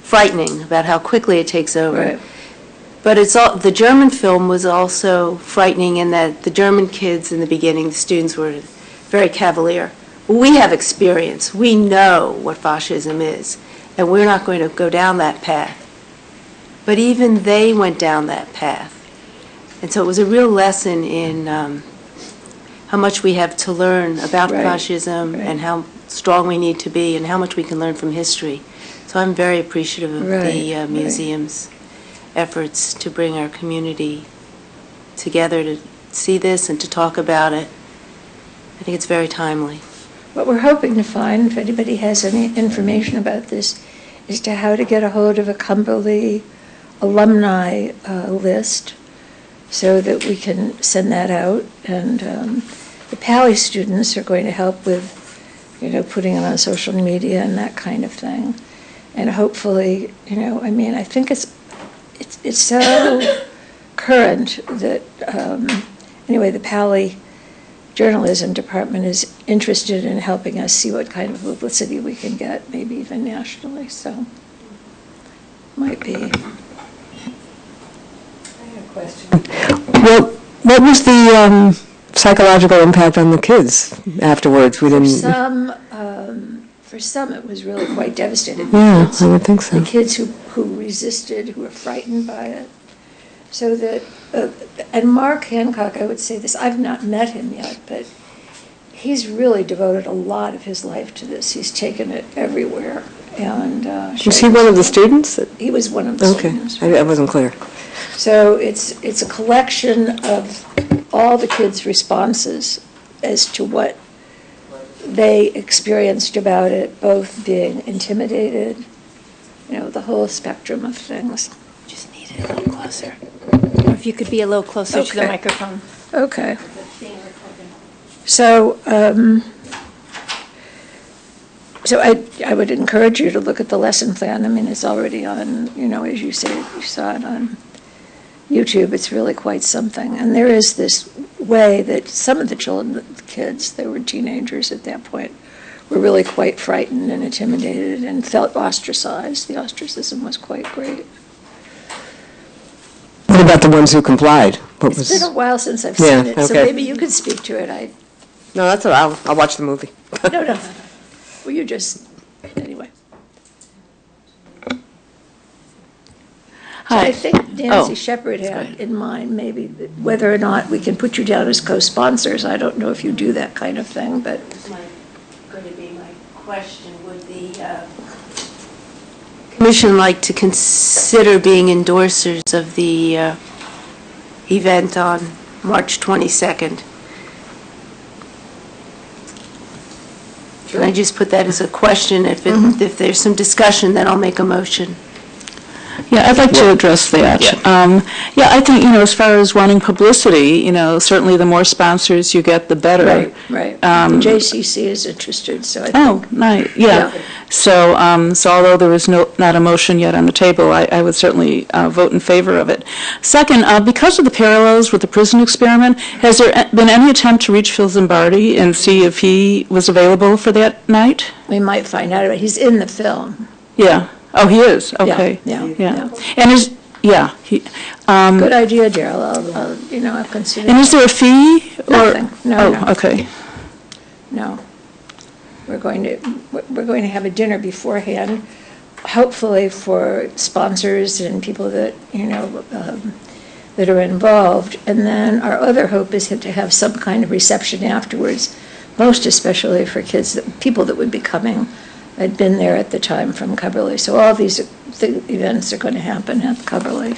frightening about how quickly it takes over. Right. But the German film was also frightening in that the German kids in the beginning, the students were very cavalier. We have experience. We know what fascism is, and we're not going to go down that path. But even they went down that path. And so it was a real lesson in how much we have to learn about fascism and how strong we need to be and how much we can learn from history. So I'm very appreciative of the museum's efforts to bring our community together to see this and to talk about it. I think it's very timely. What we're hoping to find, if anybody has any information about this, is to how to get a hold of a Cumberley alumni list so that we can send that out. And the Palo students are going to help with, putting it on social media and that kind of thing. And hopefully, I think it's so current that, anyway, the Palo journalism department is interested in helping us see what kind of publicity we can get, maybe even nationally, so might be. I have a question. Well, what was the psychological impact on the kids afterwards? For some, it was really quite devastating. Yeah, I would think so. The kids who resisted, who were frightened by it. So that, and Mark Hancock, I would say this, I've not met him yet, but he's really devoted a lot of his life to this. He's taken it everywhere. And was he one of the students? He was one of the students. Okay, I wasn't clear. So it's a collection of all the kids' responses as to what they experienced about it, both being intimidated, the whole spectrum of things. Just need it a little closer. Or if you could be a little closer to the microphone. Okay. So, so I would encourage you to look at the lesson plan. I mean, it's already on, as you say, you saw it on YouTube. It's really quite something. And there is this way that some of the kids, they were teenagers at that point, were really quite frightened and intimidated and felt ostracized. The ostracism was quite great. What about the ones who complied? What It's been a while since I've Yeah, seen it, so okay. maybe you could speak to it. No, that's all right. I'll watch the movie. No. Well, you just, anyway. So Hi. I think Nancy Oh, Shepherd had in mind maybe that whether or not we can put you down as co-sponsors. I don't know if you do that kind of thing, but Going to be my question, would the commission like to consider being endorsers of the event on March 22nd? Can I just put that as a question? If there's some discussion, then I'll make a motion. Yeah, I'd like to address that. Yeah, I think, as far as wanting publicity, certainly the more sponsors you get, the better. right. The JCC is interested, so I think. Oh, nice, yeah. So although there is not a motion yet on the table, I would certainly vote in favor of it. Second, because of the parallels with the prison experiment, has there been any attempt to reach Phil Zimbardi and see if he was available for that night? We might find out about it. He's in the film. Yeah. Oh, he is? Okay. Yeah. And Good idea, Daryl. I'll consider. And is there a fee? Nothing. No. Oh, okay. No. We're going to have a dinner beforehand, hopefully for sponsors and people that, that are involved. And then our other hope is to have some kind of reception afterwards, most especially for people that would be coming. I'd been there at the time from Coverly. So all these events are going to happen at Coverly.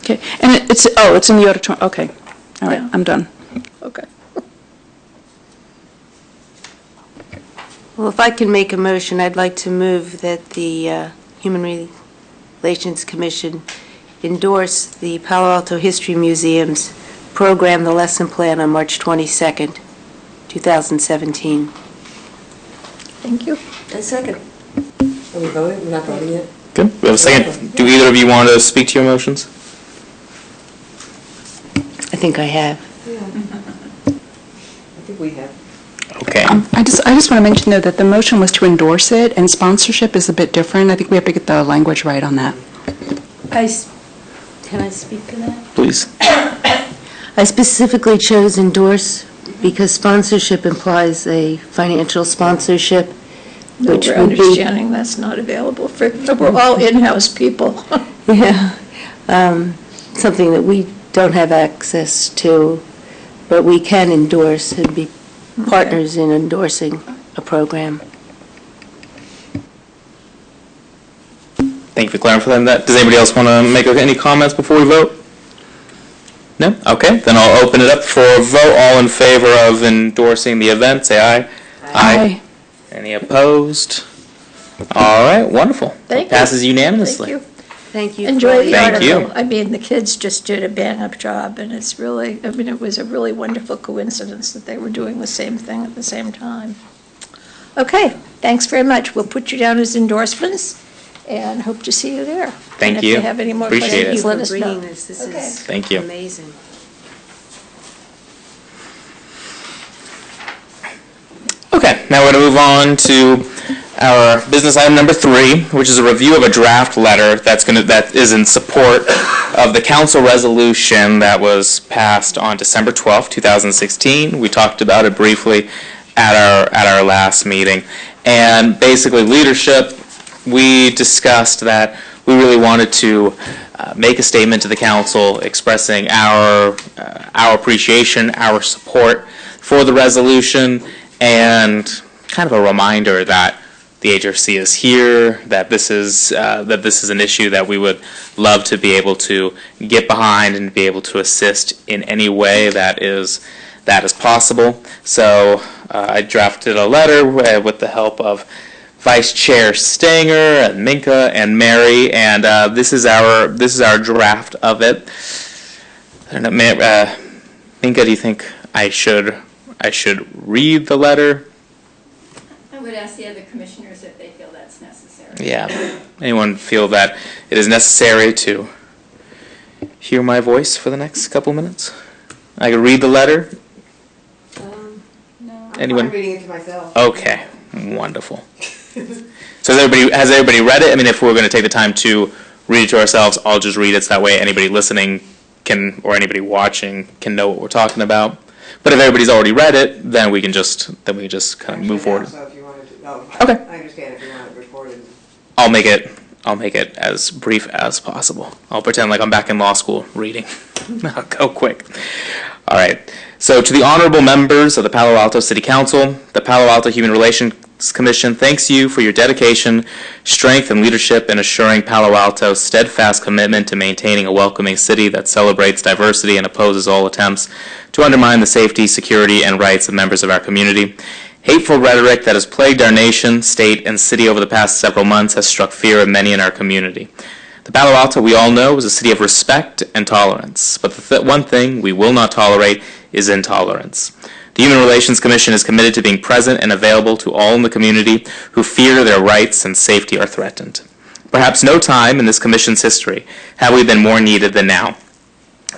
Okay. And it's in the auditorium. Okay. All right. Yeah. I'm done. Okay. Well, if I can make a motion, I'd like to move that the Human Relations Commission endorse the Palo Alto History Museum's program, The Lesson Plan, on March 22nd, 2017. Thank you. A second. Are we voting? We're not voting yet? Good. We have a second. Do either of you want to speak to your motions? I think I have. I think we have. Okay. I just want to mention, though, that the motion was to endorse it, and sponsorship is a bit different. I think we have to get the language right on that. Can I speak to that? Please. I specifically chose endorse because sponsorship implies a financial sponsorship, No, which we're would be... understanding that's not available for, we're all in-house people. Yeah, something that we don't have access to, but we can endorse and be partners in endorsing a program. Thank you for clarifying that. Does anybody else want to make any comments before we vote? No? Okay, then I'll open it up for a vote. All in favor of endorsing the event, say aye. Aye. Any opposed? All right, wonderful. Thank you. Passes unanimously. Thank you. Thank you. Enjoy the Thank you. article. I mean, the kids just did a bang-up job, and it's really, it was a really wonderful coincidence that they were doing the same thing at the same time. Okay, thanks very much. We'll put you down as endorsements, and hope to see you there. Thank And you. if you have any more Appreciate questions, it. let us know. Bringing this Okay. is Thank you. amazing. Okay, now we're going to move on to our business item number 3, which is a review of a draft letter that is in support of the council resolution that was passed on December 12th, 2016. We talked about it briefly at our last meeting. And basically, leadership, we discussed that we really wanted to make a statement to the council expressing our appreciation, our support for the resolution, and kind of a reminder that the HRC is here, that this is an issue that we would love to be able to get behind and be able to assist in any way that is possible. So I drafted a letter with the help of Vice Chair Stanger and Minka and Mary, and this is our draft of it. I don't know, Minka, do you think I should read the letter? I would ask the other commissioners if they feel that's necessary. Yeah. Anyone feel that it is necessary to hear my voice for the next couple minutes? I could read the letter. No. Anyone? I'm reading it to myself. Okay, wonderful. So has everybody read it? I mean, if we're going to take the time to read it to ourselves, I'll just read it so that way anybody listening can, or anybody watching can know what we're talking about. But if everybody's already read it, then we can just kind of move forward. So if you wanted to, Okay. I understand if you want it recorded. I'll make it as brief as possible. I'll pretend like I'm back in law school reading. I'll go quick. All right. So to the honorable members of the Palo Alto City Council, the Palo Alto Human Relations Commission thanks you for your dedication, strength, and leadership in assuring Palo Alto's steadfast commitment to maintaining a welcoming city that celebrates diversity and opposes all attempts to undermine the safety, security, and rights of members of our community. Hateful rhetoric that has plagued our nation, state, and city over the past several months has struck fear of many in our community. The Palo Alto, we all know, is a city of respect and tolerance, but the one thing we will not tolerate is intolerance. The Human Relations Commission is committed to being present and available to all in the community who fear their rights and safety are threatened. Perhaps no time in this Commission's history have we been more needed than now.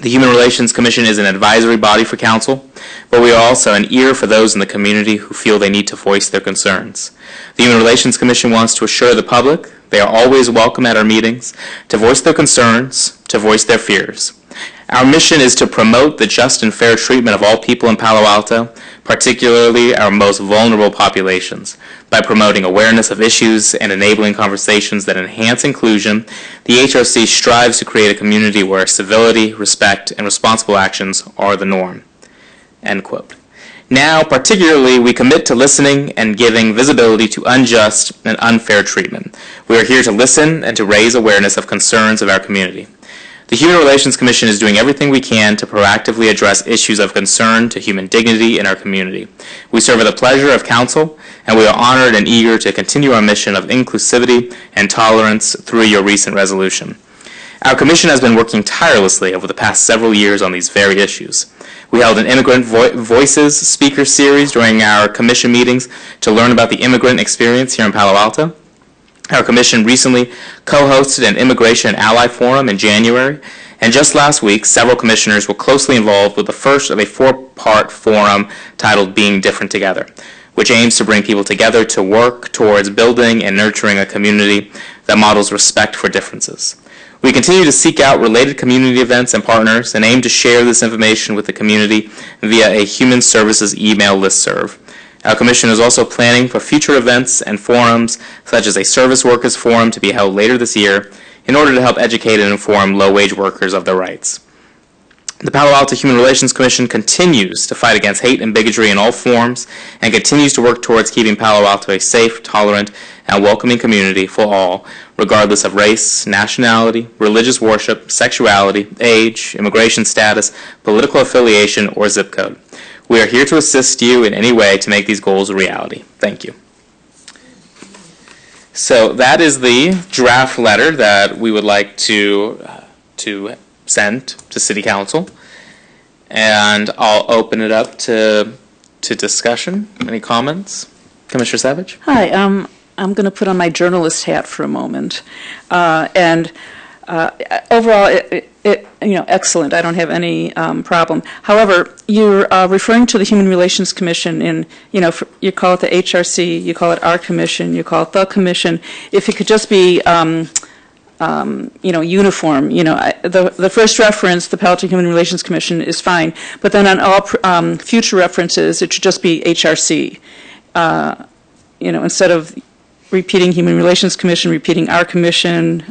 The Human Relations Commission is an advisory body for Council, but we are also an ear for those in the community who feel they need to voice their concerns. The Human Relations Commission wants to assure the public they are always welcome at our meetings to voice their concerns, to voice their fears. Our mission is to promote the just and fair treatment of all people in Palo Alto, particularly our most vulnerable populations. By promoting awareness of issues and enabling conversations that enhance inclusion, the HRC strives to create a community where civility, respect, and responsible actions are the norm. End quote. Now, particularly, we commit to listening and giving visibility to unjust and unfair treatment. We are here to listen and to raise awareness of concerns of our community. The Human Relations Commission is doing everything we can to proactively address issues of concern to human dignity in our community. We serve at the pleasure of Council, and we are honored and eager to continue our mission of inclusivity and tolerance through your recent resolution. Our Commission has been working tirelessly over the past several years on these very issues. We held an Immigrant Voices speaker series during our Commission meetings to learn about the immigrant experience here in Palo Alto. Our Commission recently co-hosted an Immigration Ally Forum in January, and just last week, several commissioners were closely involved with the first of a four-part forum titled Being Different Together, which aims to bring people together to work towards building and nurturing a community that models respect for differences. We continue to seek out related community events and partners and aim to share this information with the community via a human services email listserv. Our Commission is also planning for future events and forums, such as a service workers forum to be held later this year, in order to help educate and inform low-wage workers of their rights. The Palo Alto Human Relations Commission continues to fight against hate and bigotry in all forms and continues to work towards keeping Palo Alto a safe, tolerant, and welcoming community for all, regardless of race, nationality, religious worship, sexuality, age, immigration status, political affiliation, or zip code. We are here to assist you in any way to make these goals a reality. Thank you. So that is the draft letter that we would like to send to City Council. And I'll open it up to discussion. Any comments? Commissioner Savage? Hi, I'm going to put on my journalist hat for a moment. Overall, excellent. I don't have any problem. However, you're referring to the Human Relations Commission in, you call it the HRC, you call it our commission, you call it the commission. If it could just be, uniform. The first reference, the Palo Alto Human Relations Commission, is fine. But then on all future references, it should just be HRC. Instead of repeating Human Relations Commission, repeating our commission.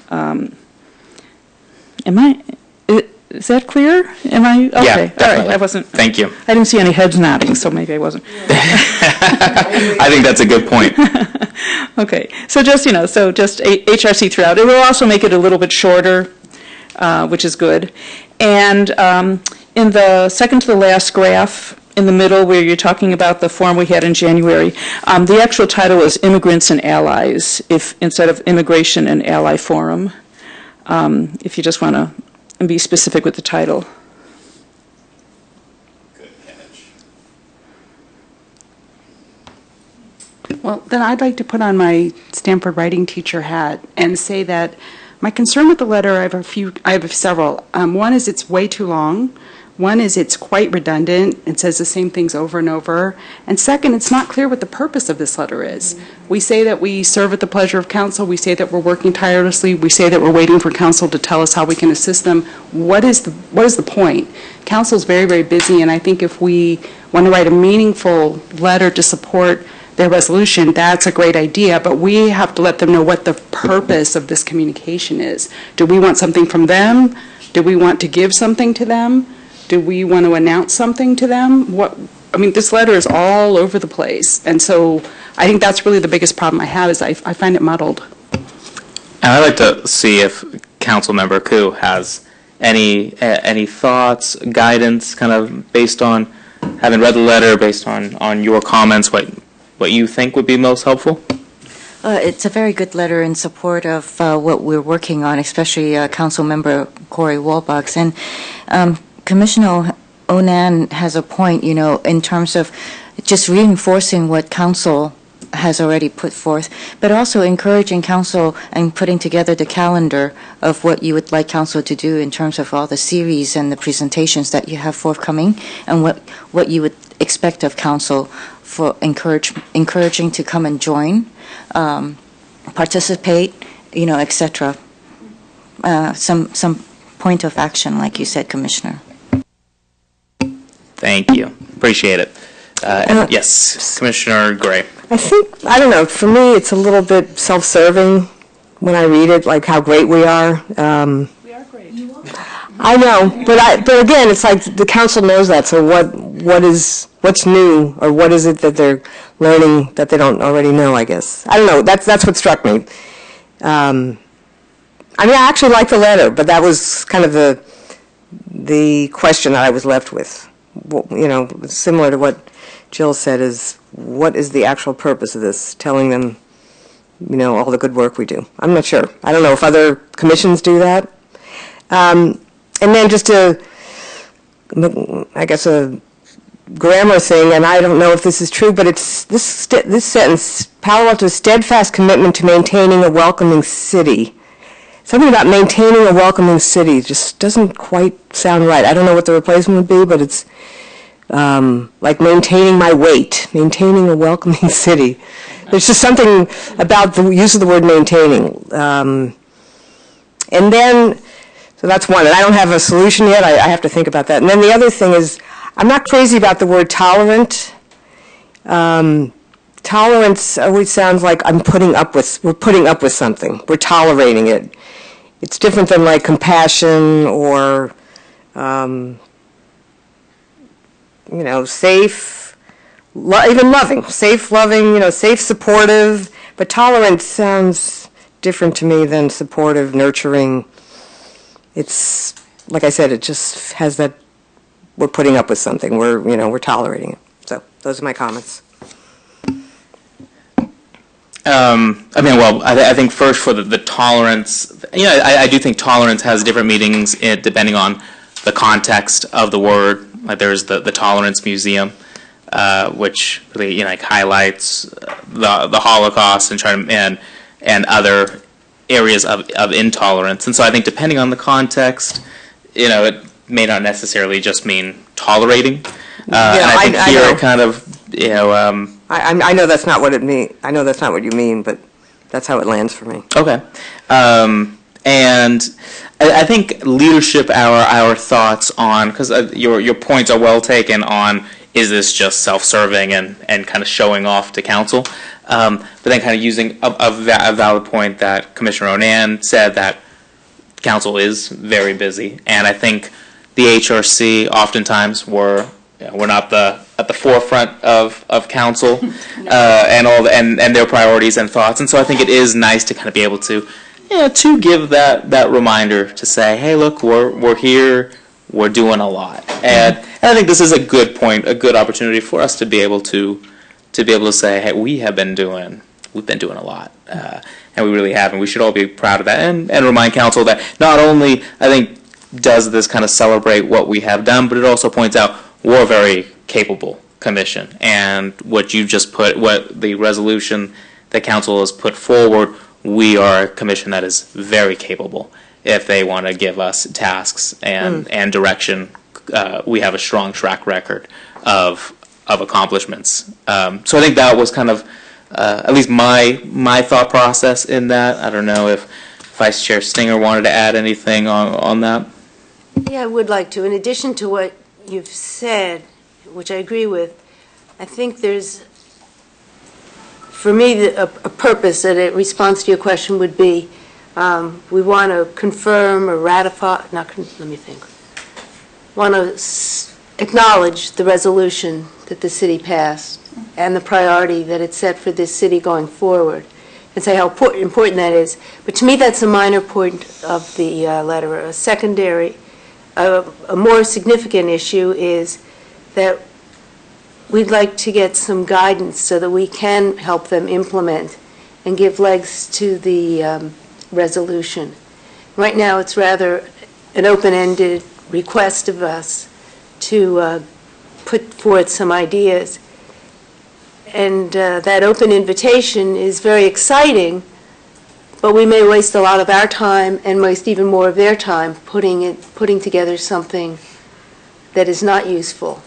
Is that clear? Am I? Okay. Yeah, definitely. All right. I wasn't. Thank you. I didn't see any heads nodding, so maybe I wasn't. I think that's a good point. Okay. So just, just HRC throughout. It will also make it a little bit shorter, which is good. And in the second to the last graph, in the middle where you're talking about the forum we had in January, the actual title is Immigrants and Allies, instead of Immigration and Ally Forum, if you just want to be specific with the title. Good catch. Well, then I'd like to put on my Stanford writing teacher hat and say that my concern with the letter, I have several. One is it's way too long. One is it's quite redundant. It says the same things over and over. And second, it's not clear what the purpose of this letter is. We say that we serve at the pleasure of council. We say that we're working tirelessly. We say that we're waiting for council to tell us how we can assist them. What is the point? Council's very, very busy, and I think if we want to write a meaningful letter to support their resolution, that's a great idea, but we have to let them know what the purpose of this communication is. Do we want something from them? Do we want to give something to them? Do we want to announce something to them? This letter is all over the place, and so I think that's really the biggest problem I have is I find it muddled. And I'd like to see if Councilmember Koo has any thoughts, guidance, kind of based on having read the letter, based on your comments, what you think would be most helpful? It's a very good letter in support of what we're working on, especially Councilmember Corey Walbach's. And Commissioner Onan has a point, in terms of just reinforcing what Council has already put forth, but also encouraging Council and putting together the calendar of what you would like Council to do in terms of all the series and the presentations that you have forthcoming, and what you would expect of Council for encouraging to come and join, participate, etc. Some point of action, like you said, Commissioner. Thank you. Appreciate it. And yes, Commissioner Gray. I don't know, for me, it's a little bit self-serving when I read it, like how great we are. We are great. I know, but again, it's like the council knows that, so what's new, or what is it that they're learning that they don't already know, I guess. I don't know, that's what struck me. I actually liked the letter, but that was kind of the question that I was left with. Similar to what Jill said, is what is the actual purpose of this? Telling them, all the good work we do. I'm not sure. I don't know if other commissions do that. And then just a grammar thing, and I don't know if this is true, but it's this sentence, Palo Alto's steadfast commitment to maintaining a welcoming city. Something about maintaining a welcoming city just doesn't quite sound right. I don't know what the replacement would be, but it's like maintaining my weight, maintaining a welcoming city. There's just something about the use of the word maintaining. And then, so that's one, and I don't have a solution yet. I have to think about that. And then the other thing is, I'm not crazy about the word tolerant. Tolerance always sounds like we're putting up with something. We're tolerating it. It's different than like compassion or, safe, even loving. Safe, loving, safe, supportive. But tolerant sounds different to me than supportive, nurturing. It's, like I said, it just has that, we're putting up with something. We're tolerating it. So those are my comments. I think first for the tolerance, I do think tolerance has different meanings depending on the context of the word. Like there's the Tolerance Museum, which really highlights the Holocaust and other areas of intolerance. And so I think depending on the context, it may not necessarily just mean tolerating. And I think here it kind of, I know that's not what it mean. I know that's not what you mean, but that's how it lands for me. Okay. And I think leadership, our thoughts on, because your points are well taken on, is this just self-serving and kind of showing off to council? But then kind of using a valid point that Commissioner Onan said, that council is very busy. And I think the HRC oftentimes we're not at the forefront of council and their priorities and thoughts. And so I think it is nice to kind of be able to give that reminder to say, hey, look, we're here, we're doing a lot. And I think this is a good point, a good opportunity for us to be able to say, hey, we've been doing a lot. And we really have, and we should all be proud of that, and remind council that not only, I think, does this kind of celebrate what we have done, but it also points out we're a very capable commission, and what the resolution that council has put forward, we are a commission that is very capable if they want to give us tasks and direction we have a strong track record of accomplishments. So I think that was kind of at least my thought process in that. I don't know if Vice Chair Stinger wanted to add anything on that. Yeah, I would like to. In addition to what you've said, which I agree with, I think there's, for me, a purpose that a response to your question would be, we want to confirm or ratify, let me think, want to acknowledge the resolution that the city passed and the priority that it's set for this city going forward, and say how important that is. But to me, that's a minor point of the letter. A secondary, a more significant issue is that we'd like to get some guidance so that we can help them implement and give legs to the resolution. Right now, it's rather an open-ended request of us to put forth some ideas. And that open invitation is very exciting, but we may waste a lot of our time and waste even more of their time putting together something that is not useful.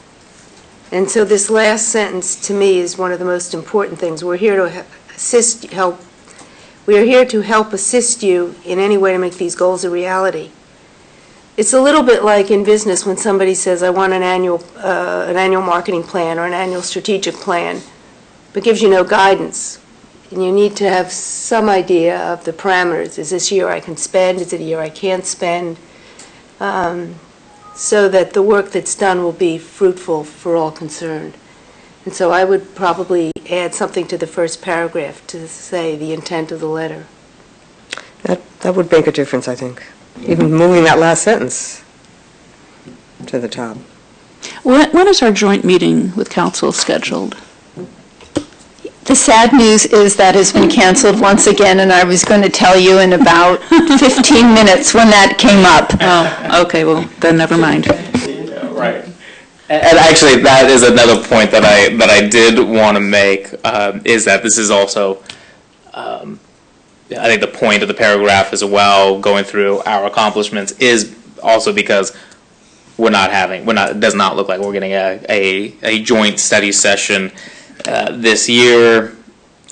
And so this last sentence, to me, is one of the most important things. We're here to we are here to help assist you in any way to make these goals a reality. It's a little bit like in business when somebody says, I want an annual marketing plan or an annual strategic plan, but gives you no guidance. And you need to have some idea of the parameters. Is this a year I can spend? Is it a year I can't spend? So that the work that's done will be fruitful for all concerned. And so I would probably add something to the first paragraph to say the intent of the letter. That would make a difference, I think. Even moving that last sentence to the top. When is our joint meeting with council scheduled? The sad news is that has been canceled once again, and I was going to tell you in about 15 minutes when that came up. Oh, okay, well, then never mind. Right. And actually, that is another point that I did want to make, is that this is also, I think the point of the paragraph as well, going through our accomplishments, is also because it does not look like we're getting a joint study session this year,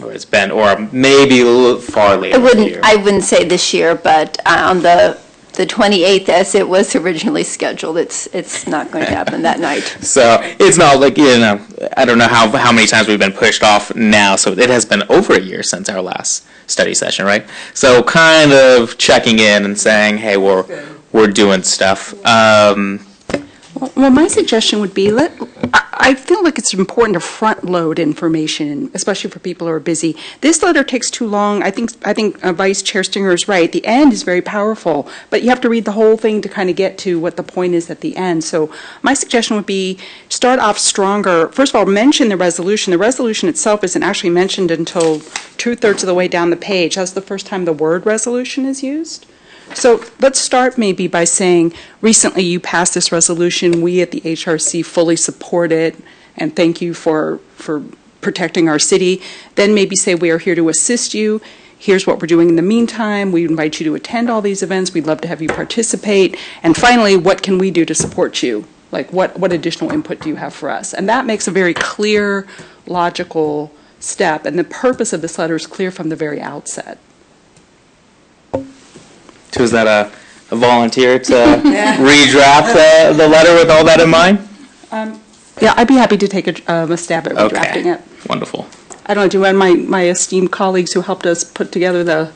or maybe a little far later. I wouldn't say this year, but on the 28th, as it was originally scheduled, it's not going to happen that night. So it's not like, I don't know how many times we've been pushed off now. So it has been over a year since our last study session, right? So kind of checking in and saying, hey, we're doing stuff. Well, my suggestion would be, I feel like it's important to front load information, especially for people who are busy. This letter takes too long. I think Vice Chair Stinger is right. The end is very powerful, but you have to read the whole thing to kind of get to what the point is at the end. So my suggestion would be start off stronger. First of all, mention the resolution. The resolution itself isn't actually mentioned until 2/3 of the way down the page. That's the first time the word resolution is used. So let's start maybe by saying, recently you passed this resolution. We at the HRC fully support it, and thank you for protecting our city. Then maybe say, we are here to assist you. Here's what we're doing in the meantime. We invite you to attend all these events. We'd love to have you participate. And finally, what can we do to support you? Like, what additional input do you have for us? And that makes a very clear, logical step. And the purpose of this letter is clear from the very outset. So is that a volunteer to redraft the letter with all that in mind? Yeah, I'd be happy to take a stab at redrafting it. Wonderful. I don't know, do my esteemed colleagues who helped us put together the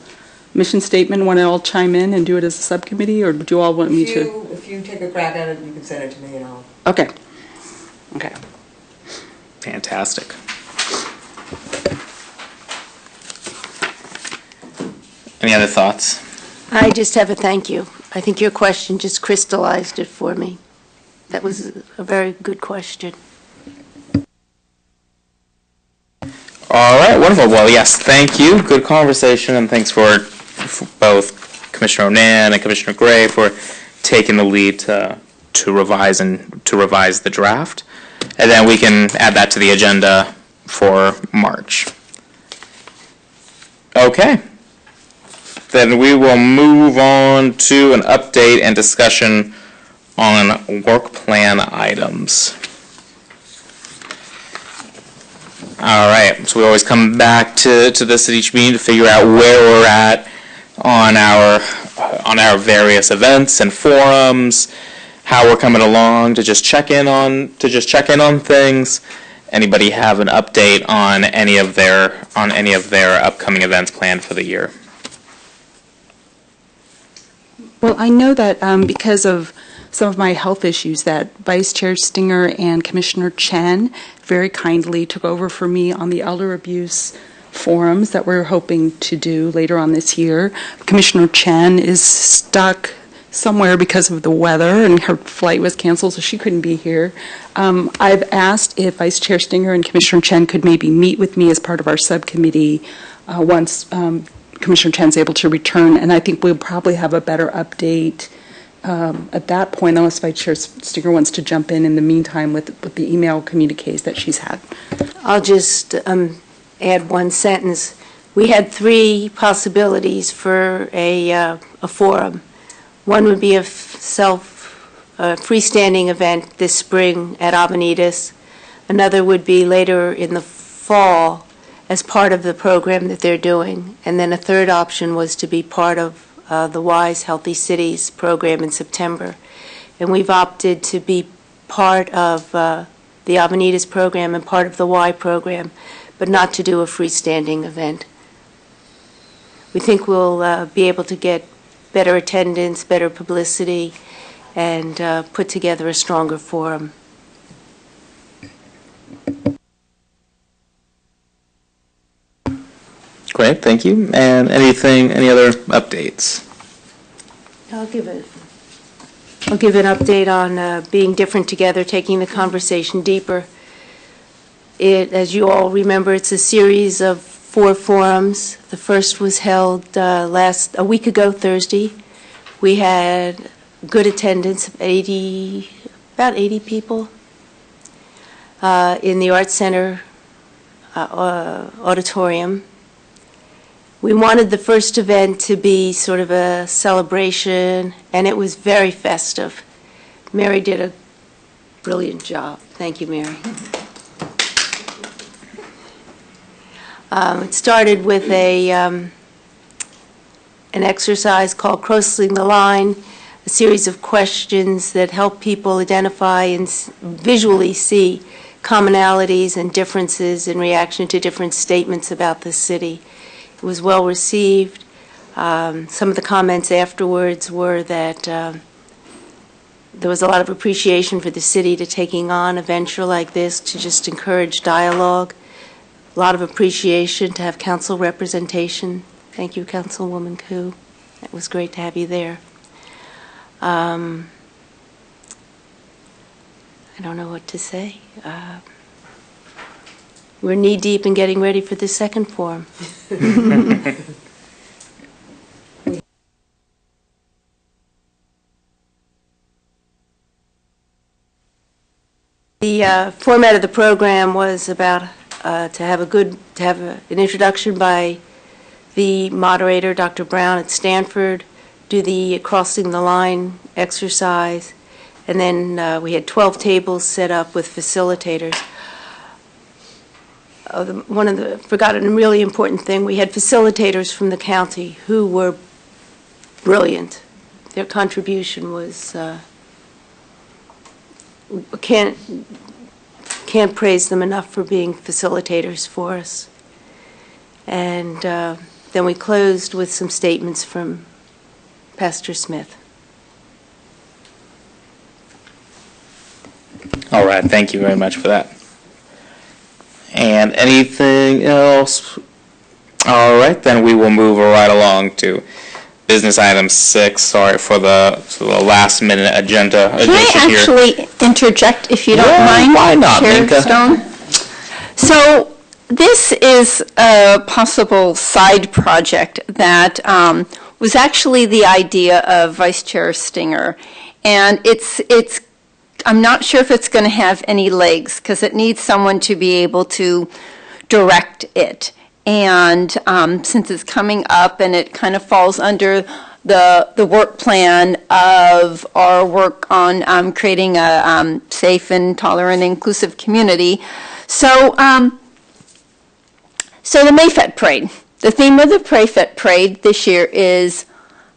mission statement want to all chime in and do it as a subcommittee, or do you all want me to? If you take a crack at it, you can send it to me and I'll. Okay. Okay. Fantastic. Any other thoughts? I just have a thank you. I think your question just crystallized it for me. That was a very good question. All right, wonderful. Well, yes, thank you. Good conversation, and thanks for both Commissioner Onan and Commissioner Gray for taking the lead to revise the draft, and then we can add that to the agenda for March. Okay. Then we will move on to an update and discussion on work plan items. All right, so we always come back to this at each meeting to figure out where we're at on our various events and forums, how we're coming along, to just check in on things. Anybody have an update on any of their upcoming events planned for the year? Well, I know that because of some of my health issues that Vice Chair Stinger and Commissioner Chen very kindly took over for me on the elder abuse forums that we're hoping to do later on this year. Commissioner Chen is stuck somewhere because of the weather, and her flight was canceled, so she couldn't be here. I've asked if Vice Chair Stinger and Commissioner Chen could maybe meet with me as part of our subcommittee once Commissioner Chen's able to return, and I think we'll probably have a better update at that point, unless Vice Chair Stinger wants to jump in the meantime with the email communiques that she's had. I'll just add one sentence. We had 3 possibilities for a forum. One would be a freestanding event this spring at Abanitas. Another would be later in the fall as part of the program that they're doing. And then a third option was to be part of the WISE Healthy Cities program in September. And we've opted to be part of the Abanitas program and part of the Y program, but not to do a freestanding event. We think we'll be able to get better attendance, better publicity, and put together a stronger forum. Great, thank you. And any other updates? I'll give an update on being different together, taking the conversation deeper. As you all remember, it's a series of 4 forums. The first was held a week ago, Thursday. We had good attendance, about 80 people in the Arts Center auditorium. We wanted the first event to be sort of a celebration, and it was very festive. Mary did a brilliant job. Thank you, Mary. It started with an exercise called Crossing the Line, a series of questions that help people identify and visually see commonalities and differences in reaction to different statements about the city. It was well received. Some of the comments afterwards were that there was a lot of appreciation for the city to taking on a venture like this to just encourage dialogue. A lot of appreciation to have council representation. Thank you, Councilwoman Koo. It was great to have you there. I don't know what to say. We're knee-deep in getting ready for the second forum. The format of the program was about to have an introduction by the moderator, Dr. Brown at Stanford, do the crossing the line exercise, and then we had 12 tables set up with facilitators. Forgotten a really important thing, we had facilitators from the county who were brilliant. Their contribution was, can't praise them enough for being facilitators for us. And then we closed with some statements from Pastor Smith. All right, thank you very much for that. And anything else? All right, then we will move right along to business item 6. Sorry for the last minute agenda. Can I actually interject, if you don't mind? Why not, Chair Minka? Stone? So this is a possible side project that was actually the idea of Vice Chair Stinger, and I'm not sure if it's going to have any legs because it needs someone to be able to direct it. And since it's coming up and it kind of falls under the work plan of our work on creating a safe and tolerant and inclusive community. So, so the Mayfet Parade. The theme of the Mayfet Parade this year is,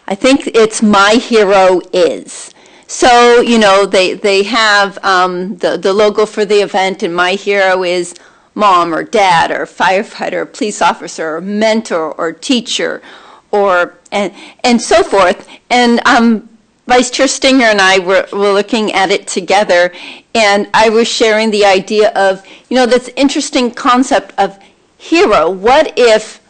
I think it's My Hero Is. So, you know, they have the logo for the event, and my hero is mom or dad or firefighter or police officer or mentor or teacher or and so forth. And Vice Chair Stinger and I were looking at it together, and I was sharing the idea of, you know, this interesting concept of hero. What if,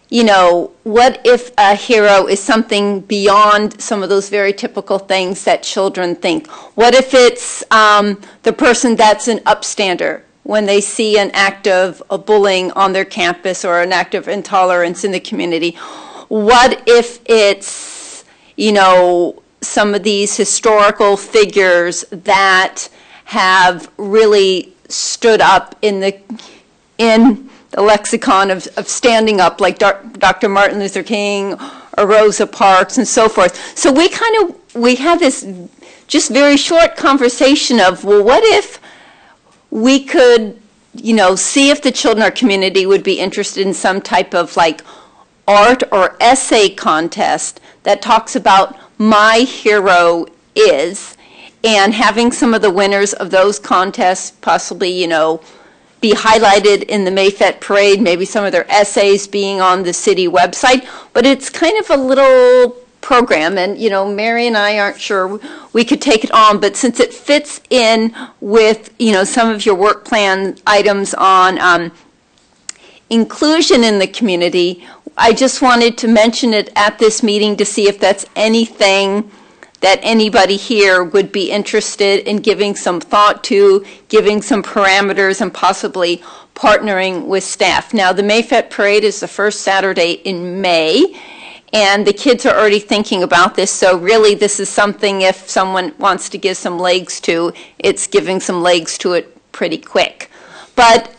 you know, what if a hero is something beyond some of those very typical things that children think? What if it's the person that's an upstander when they see an act of bullying on their campus or an act of intolerance in the community? What if it's, you know, some of these historical figures that have really stood up in the lexicon of standing up, like Dr. Martin Luther King or Rosa Parks and so forth. So we had this just very short conversation of, well, what if we could, you know, see if the children in our community would be interested in some type of like art or essay contest that talks about my hero is, and having some of the winners of those contests possibly, you know, be highlighted in the Mayfet Parade, maybe some of their essays being on the city website. But it's kind of a little program, and, you know, Mary and I aren't sure we could take it on, but since it fits in with, you know, some of your work plan items on inclusion in the community, I just wanted to mention it at this meeting to see if that's anything that anybody here would be interested in giving some thought to, giving some parameters, and possibly partnering with staff. Now, the Mayfet Parade is the first Saturday in May, and the kids are already thinking about this, so really this is something, if someone wants to give some legs to, it's giving some legs to it pretty quick. But,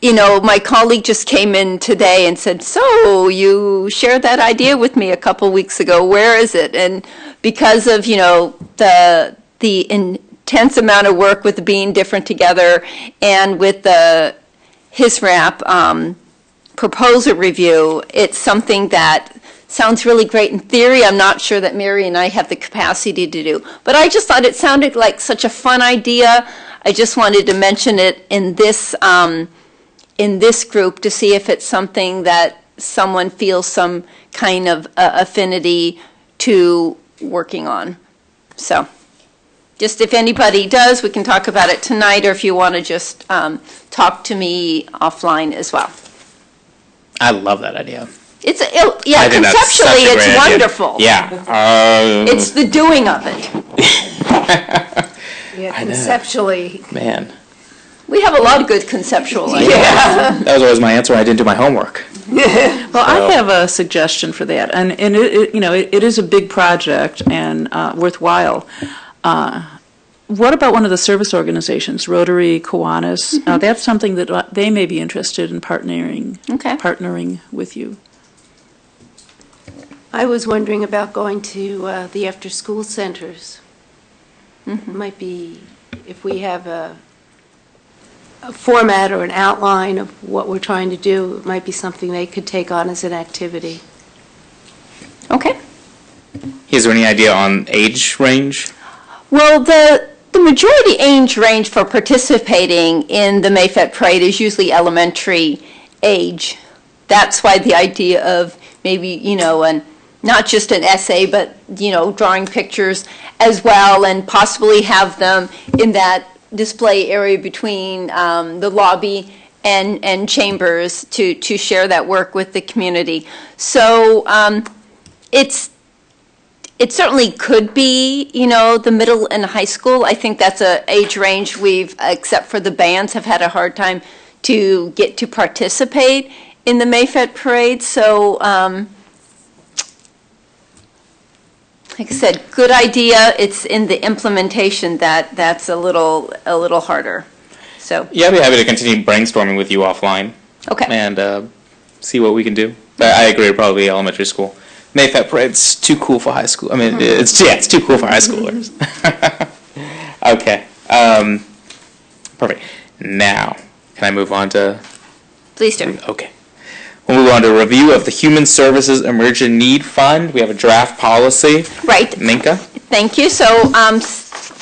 you know, my colleague just came in today and said, so you shared that idea with me a couple weeks ago, where is it? And because of, you know, the intense amount of work with Being Different Together and with the HISRAP proposal review, it's something that sounds really great in theory. I'm not sure that Mary and I have the capacity to do. But I just thought it sounded like such a fun idea. I just wanted to mention it in this group to see if it's something that someone feels some kind of affinity to working on. So just if anybody does, we can talk about it tonight, or if you want to just talk to me offline as well. I love that idea. It's yeah, conceptually it's wonderful. Yeah. It's the doing of it. Yeah, conceptually. Man. We have a lot of good conceptual ideas. Yeah. That was always my answer when I didn't do my homework. Well, I have a suggestion for that, and it you know, it is a big project and worthwhile. What about one of the service organizations, Rotary, Kiwanis? That's something that they may be interested in partnering with you. I was wondering about going to the after-school centers. Might be, if we have a format or an outline of what we're trying to do, it might be something they could take on as an activity. Okay. Is there any idea on age range? Well, the majority age range for participating in the Mayfet Parade is usually elementary age. That's why the idea of maybe, you know, not just an essay, but, you know, drawing pictures as well, and possibly have them in that display area between the lobby and chambers to share that work with the community. So it certainly could be, you know, the middle and high school. I think that's a age range we've, except for the bands, have had a hard time to get to participate in the Mayfet Parade. So like I said, good idea. It's in the implementation that's a little harder. So yeah, I'd be happy to continue brainstorming with you offline. Okay. And see what we can do. But I agree, probably elementary school. Mayfet Parade, it's too cool for high school. I mean, it's too cool for high schoolers. Okay. Perfect. Now, can I move on to? Please do. Okay. We'll move on to a review of the Human Services Emergent Need Fund. We have a draft policy. Right. Minka? Thank you. So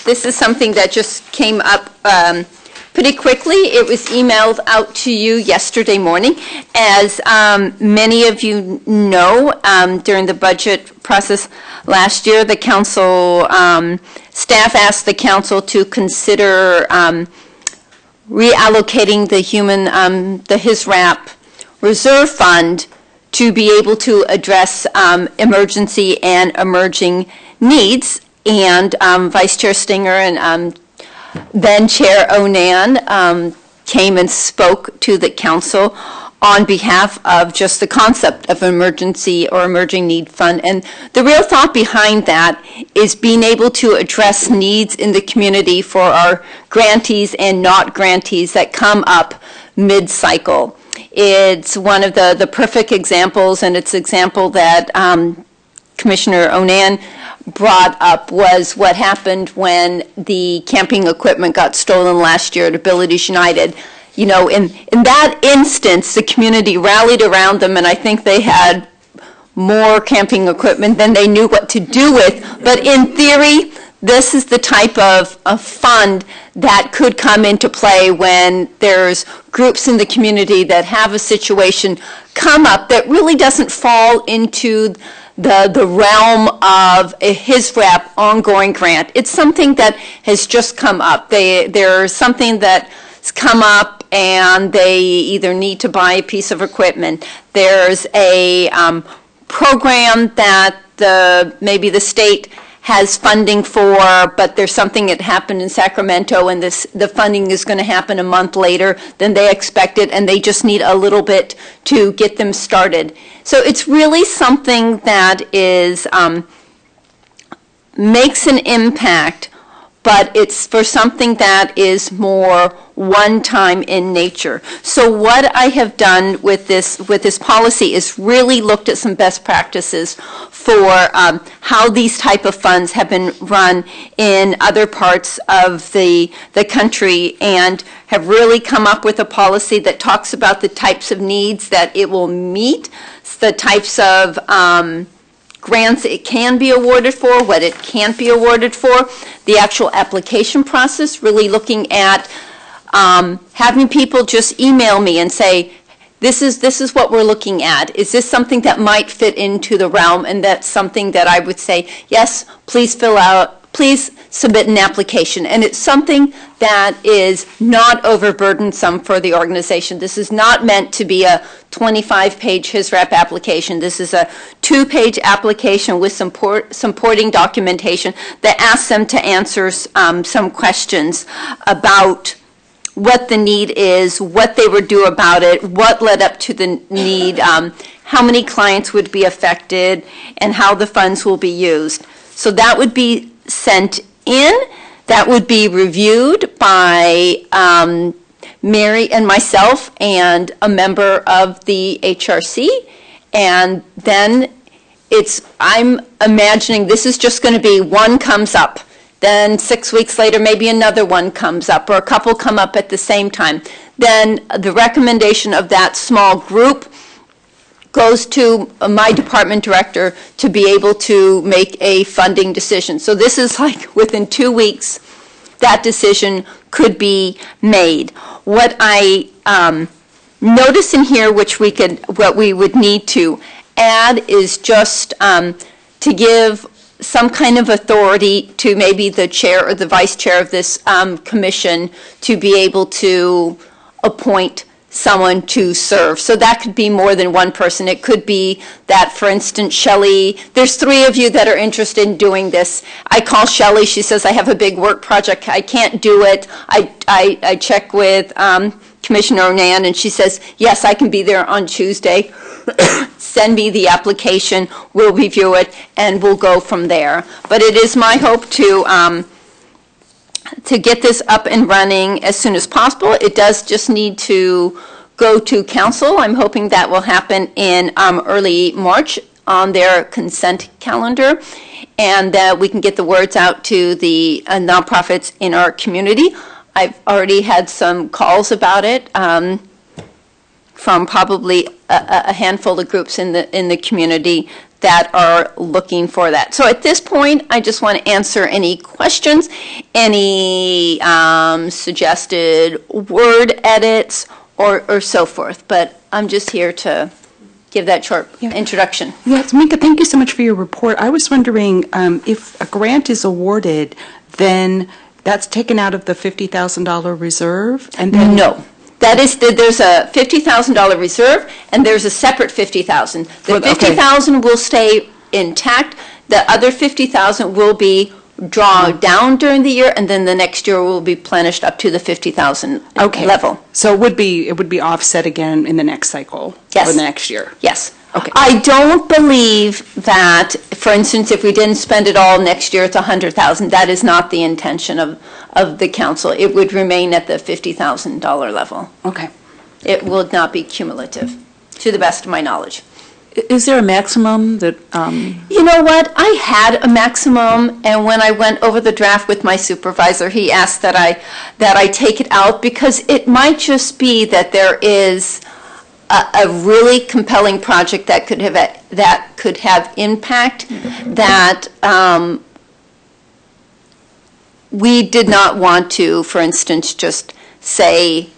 this is something that just came up pretty quickly. It was emailed out to you yesterday morning. As many of you know, during the budget process last year, the council staff asked the council to consider reallocating the HISRAP reserve fund to be able to address emergency and emerging needs. And Vice Chair Stinger and then Chair Onan came and spoke to the council on behalf of just the concept of emergency or emerging need fund. And the real thought behind that is being able to address needs in the community for our grantees and not grantees that come up mid-cycle. It's one of the perfect examples, and it's an example that Commissioner Onan brought up was what happened when the camping equipment got stolen last year at Abilities United. You know, in that instance, the community rallied around them, and I think they had more camping equipment than they knew what to do with. But in theory, this is the type of fund that could come into play when there's groups in the community that have a situation come up that really doesn't fall into the realm of a HISRAP ongoing grant. It's something that has just come up. There's something that's come up and they either need to buy a piece of equipment. There's a program that maybe the state has funding for, but there's something that happened in Sacramento and the funding is going to happen a month later than they expected, and they just need a little bit to get them started. So it's really something that is makes an impact, but it's for something that is more one-time in nature. So what I have done with this policy is really looked at some best practices for how these type of funds have been run in other parts of the country, and have really come up with a policy that talks about the types of needs that it will meet, the types of grants it can be awarded for, what it can't be awarded for, the actual application process, really looking at having people just email me and say, this is what we're looking at. Is this something that might fit into the realm? And that's something that I would say, yes, please fill out, please submit an application. And it's something that is not overburdensome for the organization. This is not meant to be a 25-page HISRAP application. This is a 2-page application with some supporting documentation that asks them to answer some questions about what the need is, what they would do about it, what led up to the need, how many clients would be affected, and how the funds will be used. So that would be sent in. That would be reviewed by Mary and myself and a member of the HRC. And then I'm imagining this is just going to be one comes up. Then 6 weeks later, maybe another one comes up, or a couple come up at the same time. Then the recommendation of that small group goes to my department director to be able to make a funding decision. So this is like within 2 weeks, that decision could be made. What I notice in here, what we would need to add is just to give some kind of authority to maybe the chair or the vice chair of this commission to be able to appoint someone to serve. So that could be more than one person. It could be that, for instance, Shelley, there's 3 of you that are interested in doing this. I call Shelley, she says, I have a big work project, I can't do it. I check with Commissioner Onan, and she says, yes, I can be there on Tuesday. Send me the application, we'll review it, and we'll go from there. But it is my hope to get this up and running as soon as possible. It does just need to go to council. I'm hoping that will happen in early March. on their consent calendar, and that we can get the words out to the nonprofits in our community. I've already had some calls about it from probably a handful of groups in the community that are looking for that. So at this point, I just want to answer any questions, any suggested word edits, or so forth. But I'm just here to give that short introduction. Yes, Minka, thank you so much for your report. I was wondering if a grant is awarded, then that's taken out of the $50,000 reserve? And then No. That is, there's a $50,000 reserve, and there's a separate $50,000. The $50,000 will stay intact. The other $50,000 will be drawn down during the year, and then the next year will be replenished up to the $50,000 level. So it would be offset again in the next cycle? Yes. Or the next year? Yes. Okay. I don't believe that, for instance, if we didn't spend it all next year, it's $100,000. That is not the intention of the council. It would remain at the $50,000 level. Okay. It will not be cumulative, to the best of my knowledge. Is there a maximum that, You know what? I had a maximum, and when I went over the draft with my supervisor, he asked that I take it out, because it might just be that there is a really compelling project that could have impact that we did not want to, for instance, just say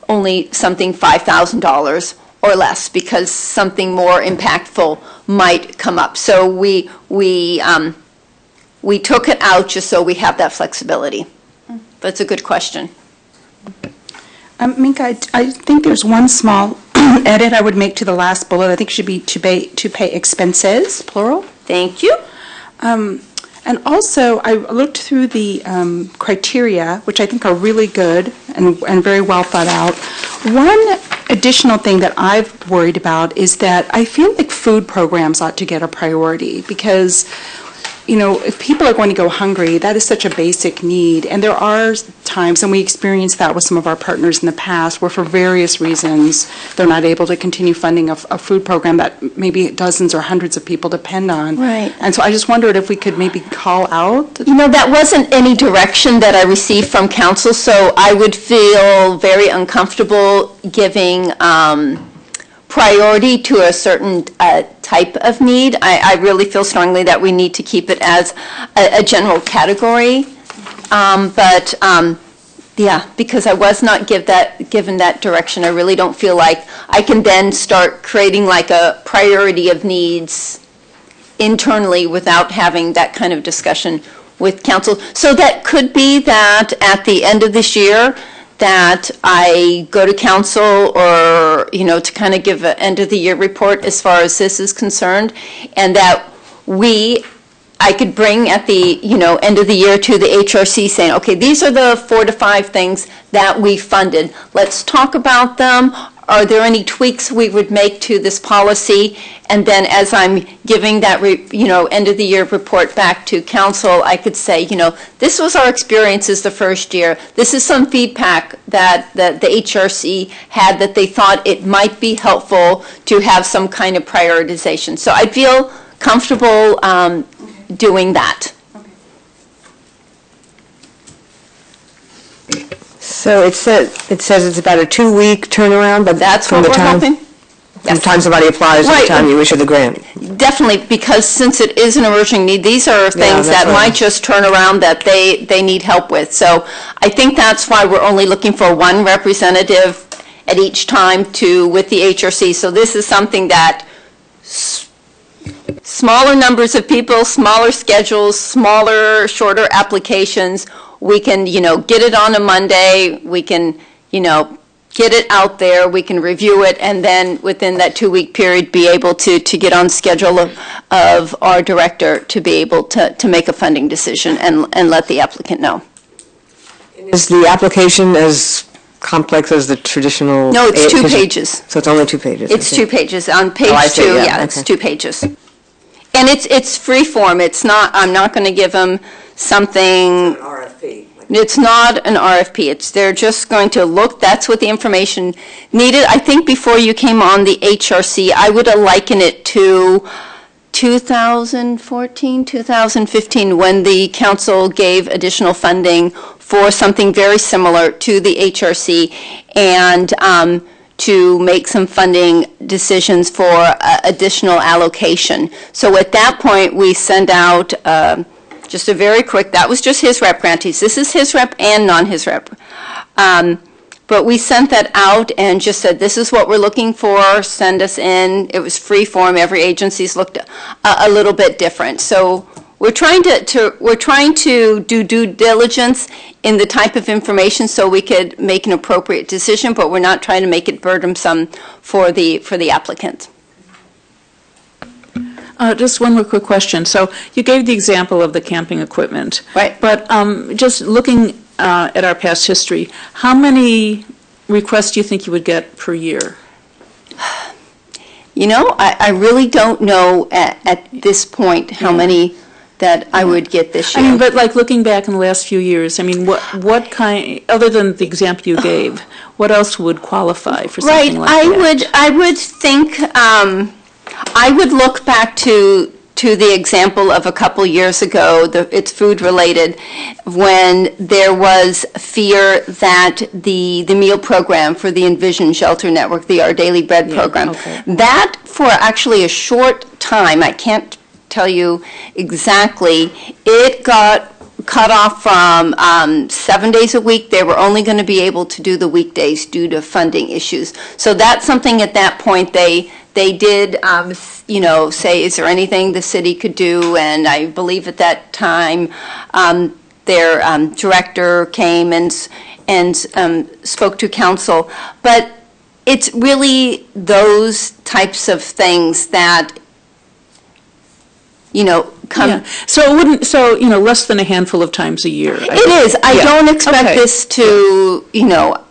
only something $5,000 or less, because something more impactful might come up. So we took it out just so we have that flexibility. That's a good question. Minka, I think there's one small edit I would make to the last bullet. I think it should be to pay expenses, plural. Thank you. And also, I looked through the criteria, which I think are really good and very well thought out. One additional thing that I've worried about is that I feel like food programs ought to get a priority, because if people are going to go hungry, that is such a basic need. And there are times, and we experienced that with some of our partners in the past, where for various reasons, they're not able to continue funding a food program that maybe dozens or hundreds of people depend on. Right. And so I just wondered if we could maybe call out. That wasn't any direction that I received from council, so I would feel very uncomfortable giving priority to a certain type of need. I really feel strongly that we need to keep it as a general category. Because I was not given that direction, I really don't feel like I can then start creating like a priority of needs internally without having that kind of discussion with council. So that could be that at the end of this year, that I go to council or, to kind of give an end of the year report as far as this is concerned, and that I could bring at the, end of the year to the HRC saying, okay, these are the 4 to 5 things that we funded. Let's talk about them. Are there any tweaks we would make to this policy? And then as I'm giving that, end of the year report back to council, I could say, this was our experiences the first year. This is some feedback that the HRC had that they thought it might be helpful to have some kind of prioritization. So I feel comfortable doing that. So it says it's about a 2-week turnaround, but That's from what the we're time hoping. from the time somebody applies to the Right. time you issue the grant. Definitely, because since it is an emerging need, these are things that's that right. might just turn around that they need help with. So I think that's why we're only looking for one representative at each time with the HRC. So this is something that smaller numbers of people, smaller schedules, smaller, shorter applications. We can, get it on a Monday. We can, get it out there. We can review it, and then within that 2-week period, be able to get on schedule of our director to be able to make a funding decision and let the applicant know. Is the application as complex as the traditional? No, it's 2 pages. So it's only 2 pages? It's okay. 2 pages. On page I see, 2, yeah, it's okay. 2 pages. And it's free form. It's not, I'm not going to give them something. RFP. It's not an RFP. They're just going to look, that's what the information needed. I think before you came on the HRC, I would liken it to 2014, 2015, when the council gave additional funding for something very similar to the HRC and to make some funding decisions for additional allocation. So at that point, we sent out just a very quick, that was just his rep grantees. This is his rep and non-his rep. But we sent that out and just said, this is what we're looking for, send us in. It was free form. Every agency's looked a little bit different. So we're trying to do due diligence in the type of information so we could make an appropriate decision, but we're not trying to make it burdensome for the applicant. Just one more quick question. So you gave the example of the camping equipment. Right. But just looking at our past history, how many requests do you think you would get per year? You know, I really don't know at this point how many that I would get this year. I mean, but like looking back in the last few years, I mean, what kind, other than the example you gave, what else would qualify for something like that? I would think, I would look back to the example of a couple years ago, it's food related, when there was fear that the meal program for the Envision Shelter Network, the Our Daily Bread program, that for actually a short time, I can't tell you exactly, it got cut off from 7 days a week. They were only going to be able to do the weekdays due to funding issues. So that's something at that point they did, you know, say, is there anything the city could do? And I believe at that time their director came and spoke to council. But it's really those types of things that, you know, come. Yeah. So it wouldn't, so, you know, less than a handful of times a year. It is. I don't expect this to, you know,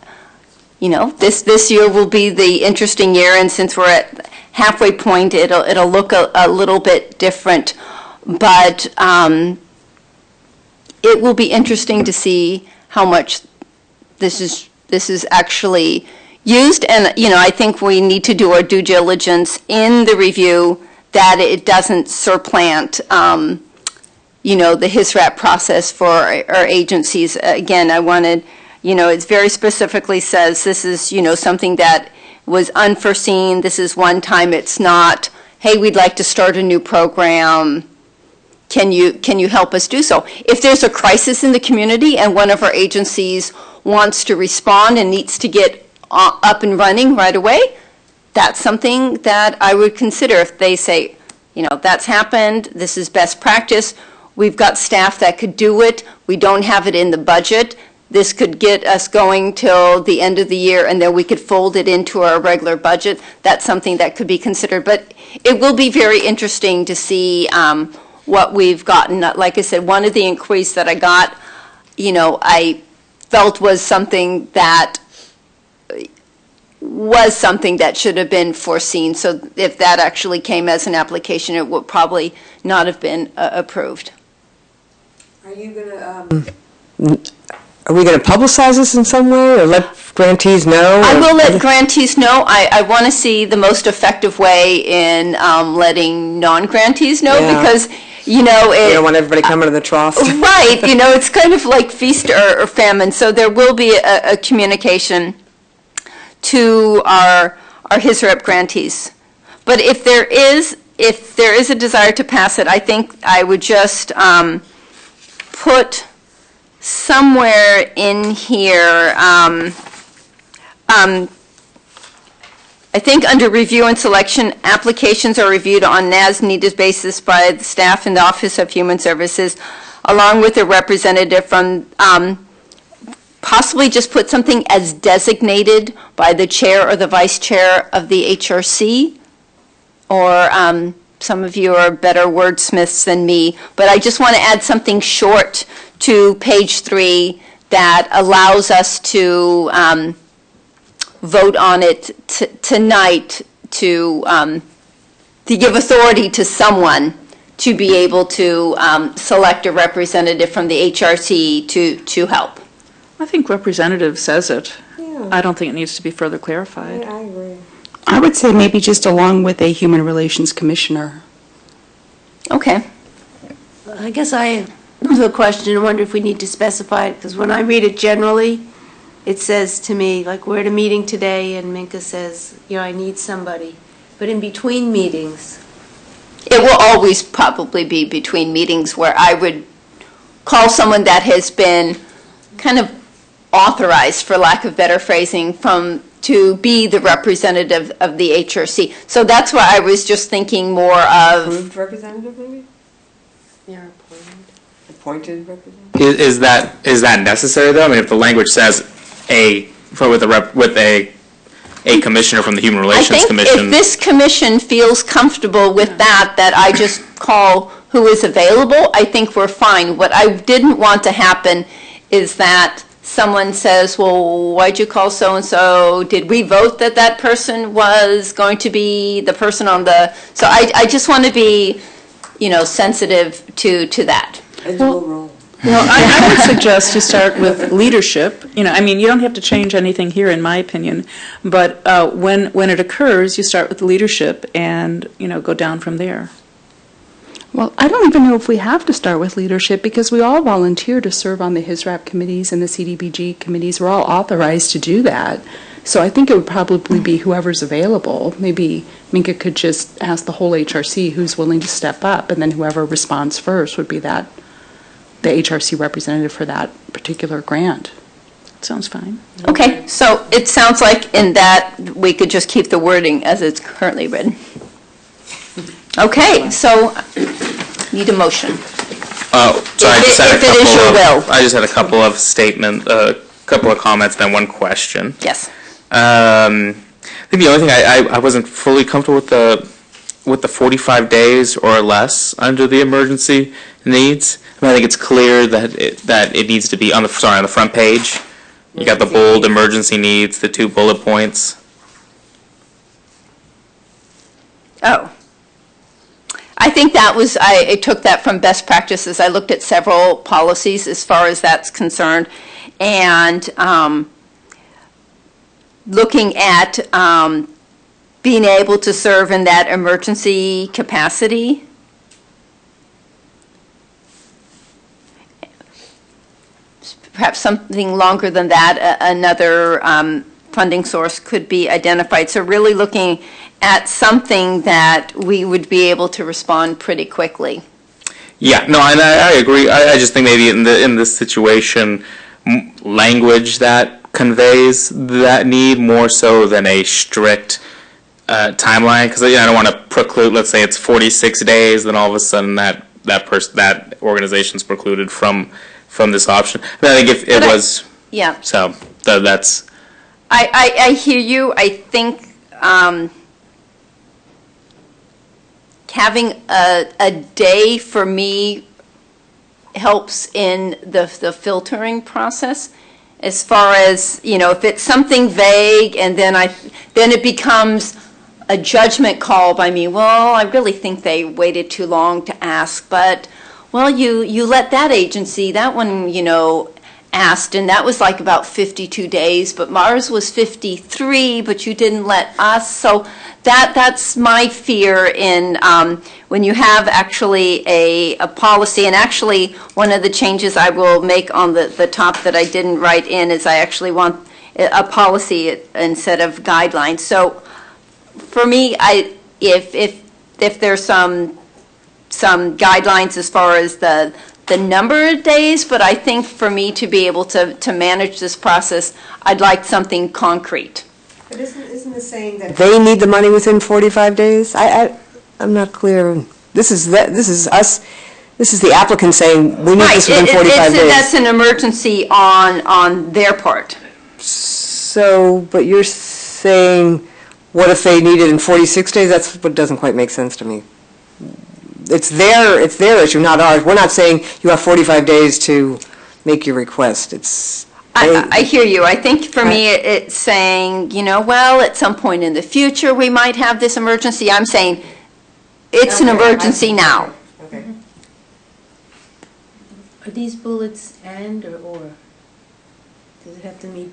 this year will be the interesting year, and since we're at halfway point, it'll look a little bit different, but it will be interesting to see how much this is actually used, and you know, I think we need to do our due diligence in the review that it doesn't supplant, you know, the HISRAP process for our agencies. Again, I wanted, you know, it very specifically says this is, you know, something that was unforeseen. This is one time. It's not, hey, we'd like to start a new program. Can you help us do so? If there's a crisis in the community and one of our agencies wants to respond and needs to get up and running right away, that's something that I would consider. If they say, you know, that's happened, this is best practice, we've got staff that could do it, we don't have it in the budget, this could get us going till the end of the year, and then we could fold it into our regular budget. That's something that could be considered. But it will be very interesting to see what we've gotten. Like I said, one of the inquiries that I got, you know, I felt was something that should have been foreseen. So if that actually came as an application, it would probably not have been approved. Are you going to... Are we going to publicize this in some way, or let grantees know? I will let grantees know. I want to see the most effective way in letting non-grantees know, because, you know... You don't want everybody coming to the trough. Right. You know, it's kind of like feast or famine. So there will be a communication to our HISREP grantees. But if there is a desire to pass it, I think I would just put somewhere in here, I think under review and selection, applications are reviewed on as-needed basis by the staff in the Office of Human Services, along with a representative from, possibly just put something as designated by the chair or the vice chair of the HRC, or some of you are better wordsmiths than me, but I just want to add something short to page 3 that allows us to vote on it tonight to give authority to someone to be able to select a representative from the HRC to help. I think representative says it. Yeah. I don't think it needs to be further clarified. I agree. I would say maybe just along with a human relations commissioner. Okay. I guess I have a question. I wonder if we need to specify it, because when I read it generally, it says to me, like, we're at a meeting today, and Minka says, I need somebody. But in between meetings, It will always probably be between meetings where I would call someone that has been kind of authorized, for lack of better phrasing, to be the representative of the HRC. So that's why I was just thinking more of, Approved representative, maybe? they're appointed. Appointed representative? Is that necessary, though? I mean, if the language says with a commissioner from the Human Relations I think Commission. if this commission feels comfortable with that I just call who is available, I think we're fine. What I didn't want to happen is that someone says, well, why'd you call so-and-so? Did we vote that that person was going to be the person on the, so I just want to be, sensitive to that. Well, I would suggest you start with leadership. You don't have to change anything here, in my opinion. But when it occurs, you start with leadership and, go down from there. Well, I don't even know if we have to start with leadership because we all volunteer to serve on the HISRAP committees and the CDBG committees. We're all authorized to do that. So I think it would probably be whoever's available. Maybe Minka could just ask the whole HRC who's willing to step up, and then whoever responds first would be the HRC representative for that particular grant. Sounds fine. Okay, so it sounds like in that we could just keep the wording as it's currently written. Okay, so need a motion. Oh, so I just had If it is your will. I just had a couple of couple of comments, then one question. Yes. I think the only thing I wasn't fully comfortable with the 45 days or less under the emergency needs. I think it's clear that it needs to be on the front page. You got the bold emergency needs, the 2 bullet points. Oh. I think that was, I took that from best practices. I looked at several policies as far as that's concerned. And looking at being able to serve in that emergency capacity. Perhaps something longer than that, another funding source could be identified. So really looking at something that we would be able to respond pretty quickly. Yeah, no, and I agree. I just think maybe in this situation, language that conveys that need more so than a strict timeline. Because I don't want to preclude. Let's say it's 46 days, then all of a sudden that organization's precluded from this option. But I think if it was, yeah. So that's. I hear you. I think having a day for me helps in the filtering process. As far as, if it's something vague and then it becomes a judgment call by me. Well, I really think they waited too long to ask, but well, you let that agency, that one, asked, and that was like about 52 days, but Mars was 53, but you didn't let us. So that's my fear in when you have actually a policy, and actually one of the changes I will make on the top that I didn't write in is I actually want a policy instead of guidelines. So for me, if there's some guidelines as far as the number of days, but I think for me to be able to manage this process, I'd like something concrete. But isn't this saying that they need the money within 45 days? I'm not clear. This is us. This is the applicant saying we need this within 45 days. That's an emergency on their part. So, but you're saying, what if they need it in 46 days? That's what doesn't quite make sense to me. It's their issue, not ours. We're not saying you have 45 days to make your request. I hear you. I think for me it's saying, well, at some point in the future we might have this emergency. I'm saying it's an emergency now. Okay. Are these bullets and or? Does it have to meet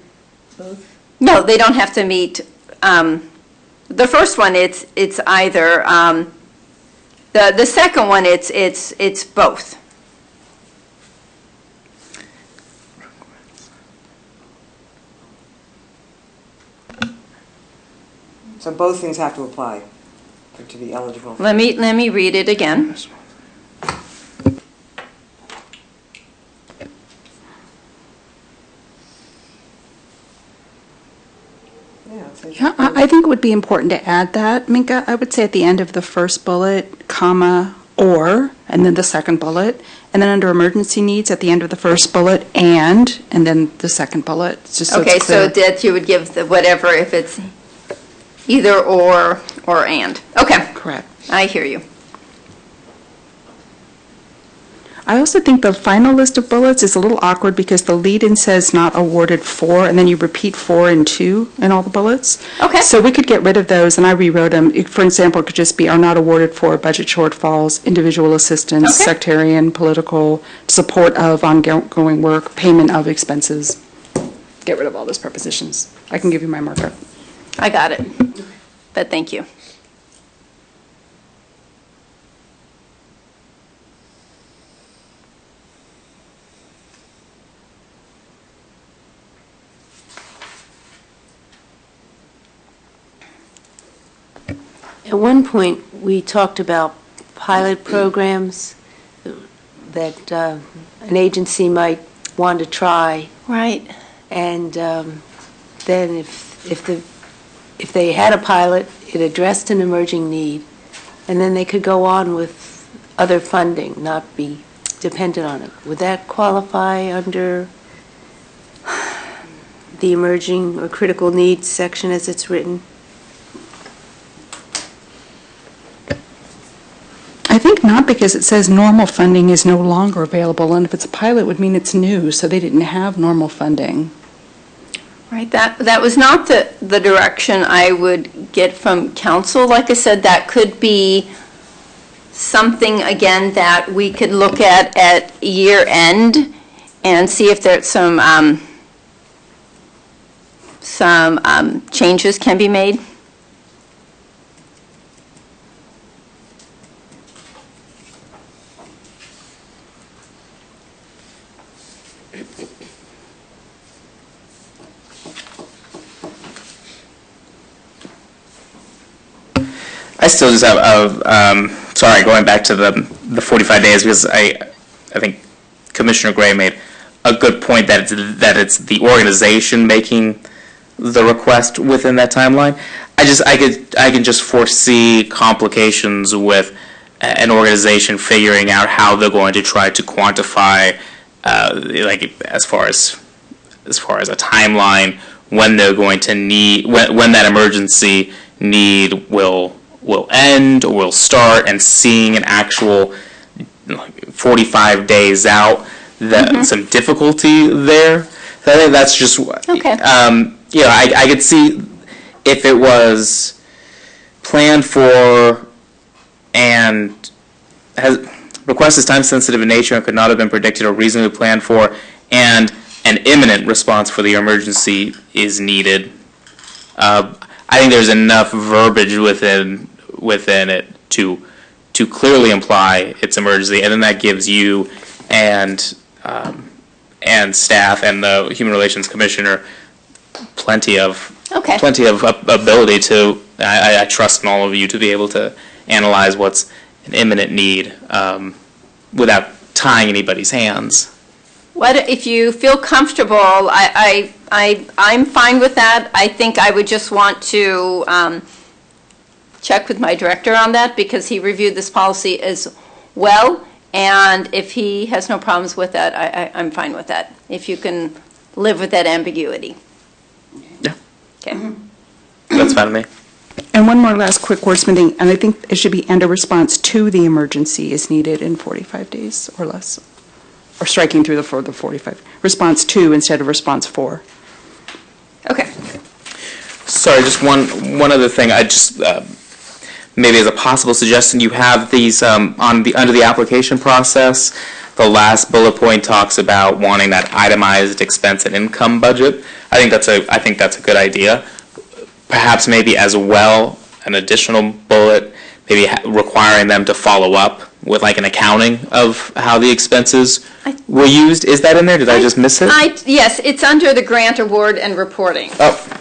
both? No, they don't have to meet. The first one, it's either The second one, it's both. So both things have to apply to be eligible. Let me read it again. Yeah, I think it would be important to add that, Minka. I would say at the end of the first bullet, comma, or, and then the second bullet, and then under emergency needs, at the end of the first bullet, and then the second bullet, just so Okay, it's clear. so that you would give the whatever if it's either or and. Okay. Correct. I hear you. I also think the final list of bullets is a little awkward because the lead-in says not awarded for, and then you repeat 4 and 2 in all the bullets. Okay. So we could get rid of those, and I rewrote them. For example, it could just be are not awarded for budget shortfalls, individual assistance, Okay. sectarian, political, support of ongoing work, payment of expenses. Get rid of all those prepositions. I can give you my markup. I got it. But thank you. At one point, we talked about pilot programs that an agency might want to try. Right. And then if they had a pilot, it addressed an emerging need, and then they could go on with other funding, not be dependent on it. Would that qualify under the emerging or critical needs section as it's written? I think not, because it says normal funding is no longer available, and if it's a pilot, it would mean it's new, so they didn't have normal funding. Right, that was not the direction I would get from council. Like I said, that could be something, again, that we could look at year end and see if there's some changes can be made. I still just have, sorry, going back to the 45 days, because I think Commissioner Gray made a good point that it's the organization making the request within that timeline. I can just foresee complications with an organization figuring out how they're going to try to quantify, like as far as a timeline, when they're going to need, when that emergency need will end or will start, and seeing an actual 45 days out, some difficulty there. So I think that's just, Okay. I could see if it was planned for and request is time sensitive in nature and could not have been predicted or reasonably planned for, and an imminent response for the emergency is needed. I think there's enough verbiage within it to clearly imply it's emergency, and then that gives you and staff and the Human Relations Commissioner plenty of ability to. I trust in all of you to be able to analyze what's an imminent need without tying anybody's hands. What if you feel comfortable? I'm fine with that. I think I would just want to check with my director on that, because he reviewed this policy as well, and if he has no problems with that, I'm fine with that. If you can live with that ambiguity. Yeah. Okay. That's fine with me. And one more last quick wordsmithing, and I think it should be and a response to the emergency is needed in 45 days or less. Or striking through the 45. Response to instead of response for. Okay. Sorry, just one other thing. I just maybe as a possible suggestion, you have these under the application process. The last bullet point talks about wanting that itemized expense and income budget. I think that's a good idea. Perhaps maybe as well an additional bullet maybe requiring them to follow up with like an accounting of how the expenses were used. Is that in there? Did I just miss it? Yes, it's under the grant award and reporting. Oh,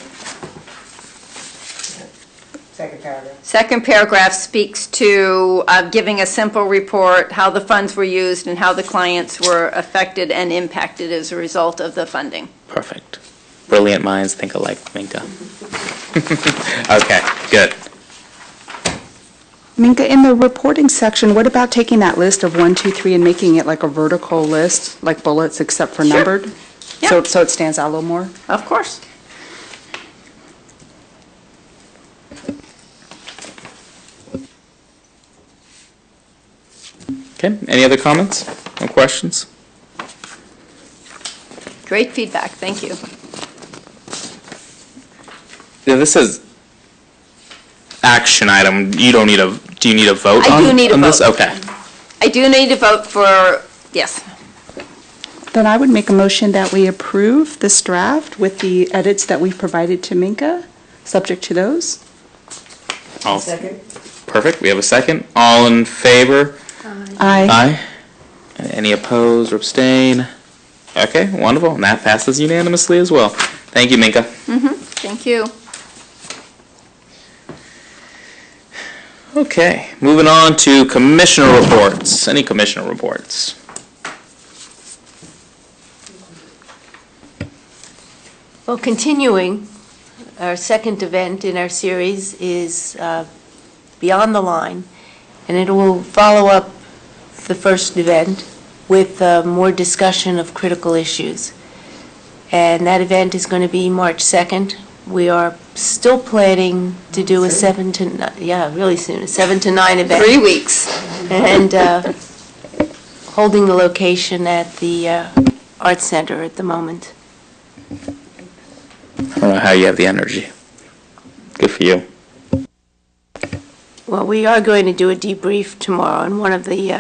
Second paragraph speaks to giving a simple report, how the funds were used and how the clients were affected and impacted as a result of the funding. perfect. Brilliant minds think alike, Minka. Okay, good. Minka, in the reporting section, what about taking that list of 1, 2, 3 and making it like a vertical list, like bullets except for numbered? Yeah. So it stands out a little more? Of course. Okay, any other comments or questions? Great feedback, thank you. Yeah, this is action item. You don't need a, do you need a vote I on, do need a on this? vote. Okay. I do need to vote for, yes. Then I would make a motion that we approve this draft with the edits that we've provided to Minka, subject to those. Second. Perfect, we have a second. All in favor? Aye. Aye. Any opposed or abstain? Okay, wonderful, and that passes unanimously as well. Thank you, Minka. Thank you. Okay, moving on to commissioner reports. Any commissioner reports? Well, continuing, our second event in our series is Beyond the Line, and it will follow up the first event with more discussion of critical issues. And that event is going to be March 2nd. We are still planning to do a 7 to 9, yeah, really soon, a 7 to 9 event. 3 weeks. And holding the location at the Arts Center at the moment. I don't know how you have the energy. Good for you. Well, we are going to do a debrief tomorrow, and one of the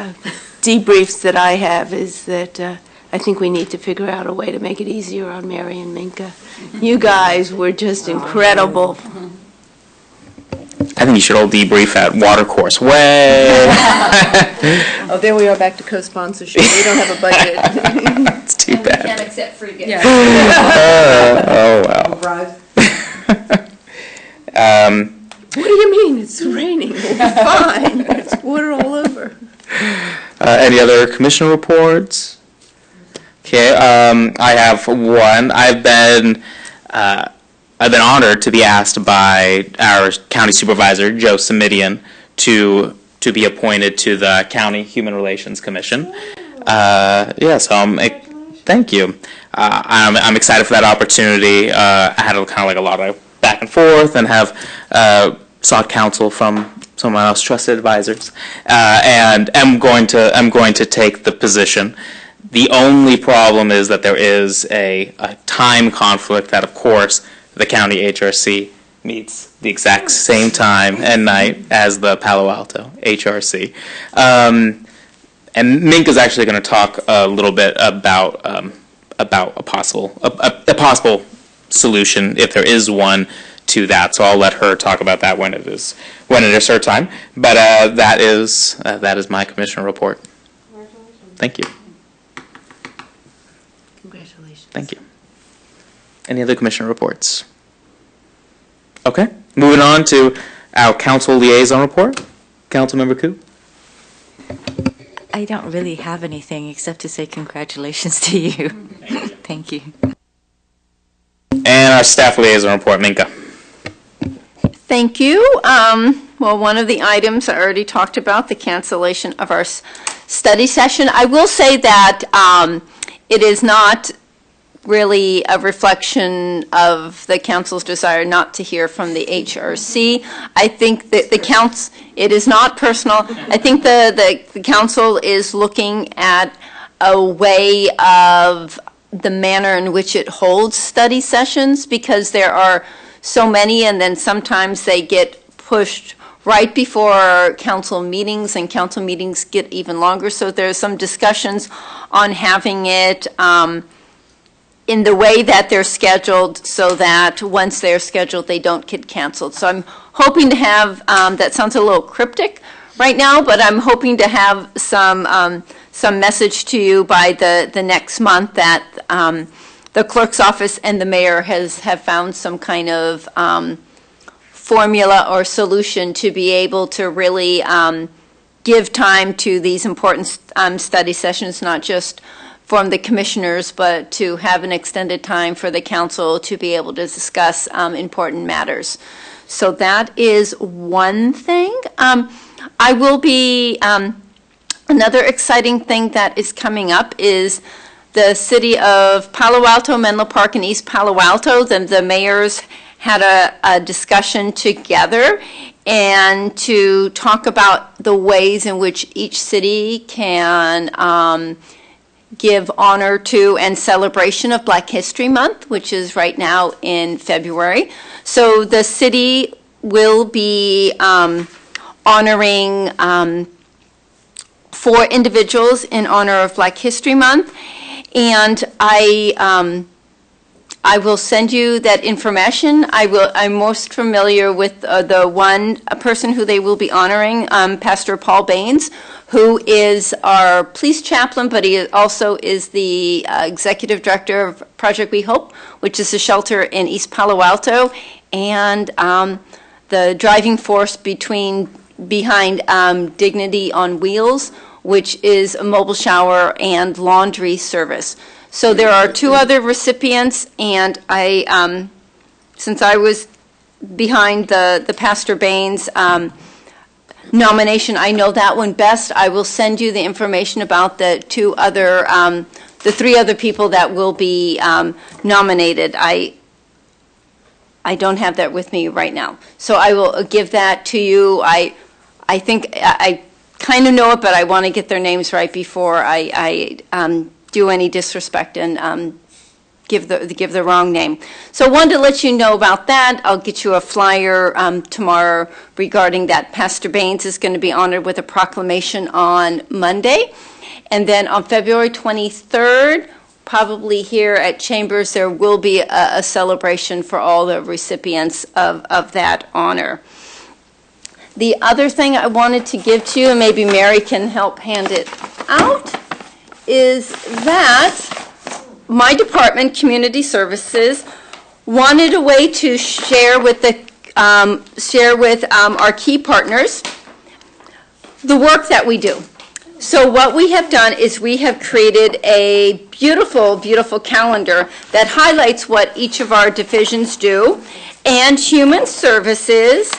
debriefs that I have is that I think we need to figure out a way to make it easier on Mary and Minka. You guys were just incredible. I think you should all debrief at Watercourse Way. Oh, there we are back to co-sponsorship. We don't have a budget. It's too bad. Can't accept free gifts. Oh, wow. What do you mean? It's raining. We'll be fine. It's water all over. Any other commissioner reports? Okay, I have one. I've been honored to be asked by our county supervisor, Joe Simidian, to be appointed to the County Human Relations Commission. Thank you. I'm excited for that opportunity. I had kind of like a lot of back and forth and have sought counsel from some of my most trusted advisors, and I'm going to take the position. The only problem is that there is a time conflict that, of course, the county HRC meets the exact same time and night as the Palo Alto HRC. And Minka's actually going to talk a little bit about a possible solution, if there is one, to that. So I'll let her talk about that when it is her time. But that is my commissioner report. Thank you. Congratulations. Thank you. Any other commissioner reports? Okay, moving on to our council liaison report. Councilmember Koo. I don't really have anything except to say congratulations to you. Thank you. And our staff liaison report, Minka. Thank you. Well, one of the items I already talked about, the cancellation of our study session. I will say that it is not really a reflection of the council's desire not to hear from the HRC. I think that it is not personal. I think the council is looking at a way of the manner in which it holds study sessions, because there are so many, and then sometimes they get pushed right before council meetings, and council meetings get even longer. So there's some discussions on having it in the way that they're scheduled, so that once they're scheduled, they don't get canceled. So I'm hoping to have, that sounds a little cryptic right now, but I'm hoping to have some message to you by the next month that the clerk's office and the mayor have found some kind of formula or solution to be able to really give time to these important study sessions, not just from the commissioners, but to have an extended time for the council to be able to discuss important matters. So that is one thing. I will be, another exciting thing that is coming up is the city of Palo Alto, Menlo Park, and East Palo Alto. The mayors had a discussion together and to talk about the ways in which each city can give honor to and celebration of Black History Month, which is right now in February. So the city will be honoring 4 individuals in honor of Black History Month, and I will send you that information. I'm most familiar with the one person who they will be honoring, Pastor Paul Baines, who is our police chaplain, but he also is the executive director of Project We Hope, which is a shelter in East Palo Alto, and the driving force behind Dignity on Wheels, which is a mobile shower and laundry service. So there are 2 other recipients, and since I was behind the Pastor Baines nomination, I know that one best. I will send you the information about the 3 other people that will be nominated. I don't have that with me right now, so I will give that to you. I think I kind of know it, but I want to get their names right before I do any disrespect and give the wrong name. So I wanted to let you know about that. I'll get you a flyer tomorrow regarding that. Pastor Baines is going to be honored with a proclamation on Monday. And then on February 23rd, probably here at Chambers, there will be a celebration for all the recipients of that honor. The other thing I wanted to give to you, and maybe Mary can help hand it out, is that my department, Community Services, wanted a way to share with our key partners the work that we do. So what we have done is we have created a beautiful, beautiful calendar that highlights what each of our divisions do, and Human Services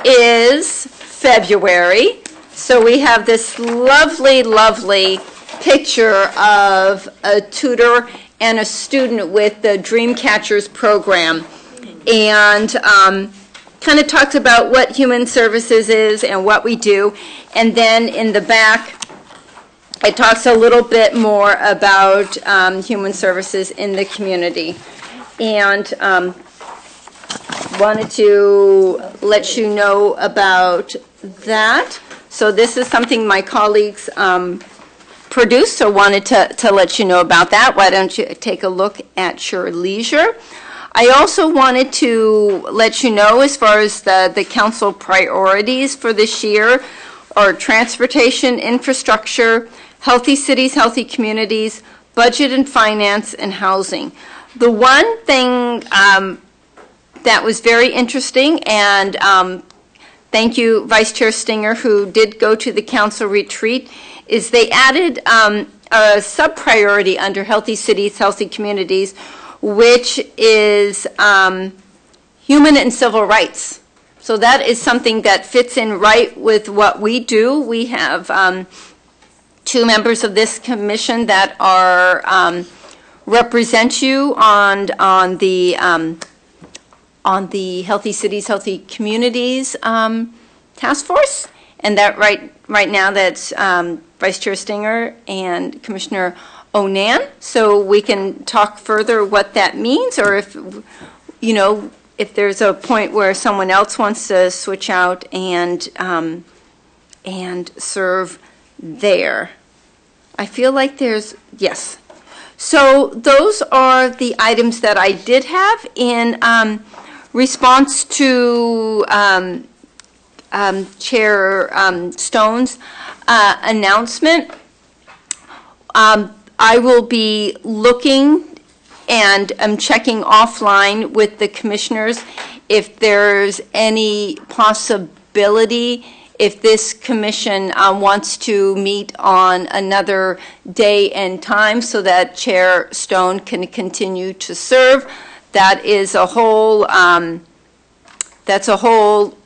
is February. So we have this lovely, lovely picture of a tutor and a student with the Dreamcatchers program, and kind of talks about what Human Services is and what we do. And then in the back, it talks a little bit more about Human Services in the community. And wanted to let you know about that. So this is something my colleagues produced, so wanted to let you know about that. Why don't you take a look at your leisure? I also wanted to let you know, as far as the council priorities for this year, are transportation, infrastructure, healthy cities, healthy communities, budget and finance, and housing. The one thing that was very interesting, and thank you, Vice Chair Stinger, who did go to the council retreat, is they added a sub-priority under healthy cities, healthy communities, which is human and civil rights. So that is something that fits in right with what we do. We have 2 members of this commission that are represent you on the Healthy Cities, Healthy Communities Task Force, and that right now that's Vice Chair Stinger and Commissioner Onan. So we can talk further what that means, or if if there's a point where someone else wants to switch out and serve there. I feel like there's, yes. So those are the items that I did have in response to Chair Stone's announcement. I will be looking and I'm checking offline with the commissioners if there's any possibility, if this commission wants to meet on another day and time so that Chair Stone can continue to serve. That is a whole, that's a whole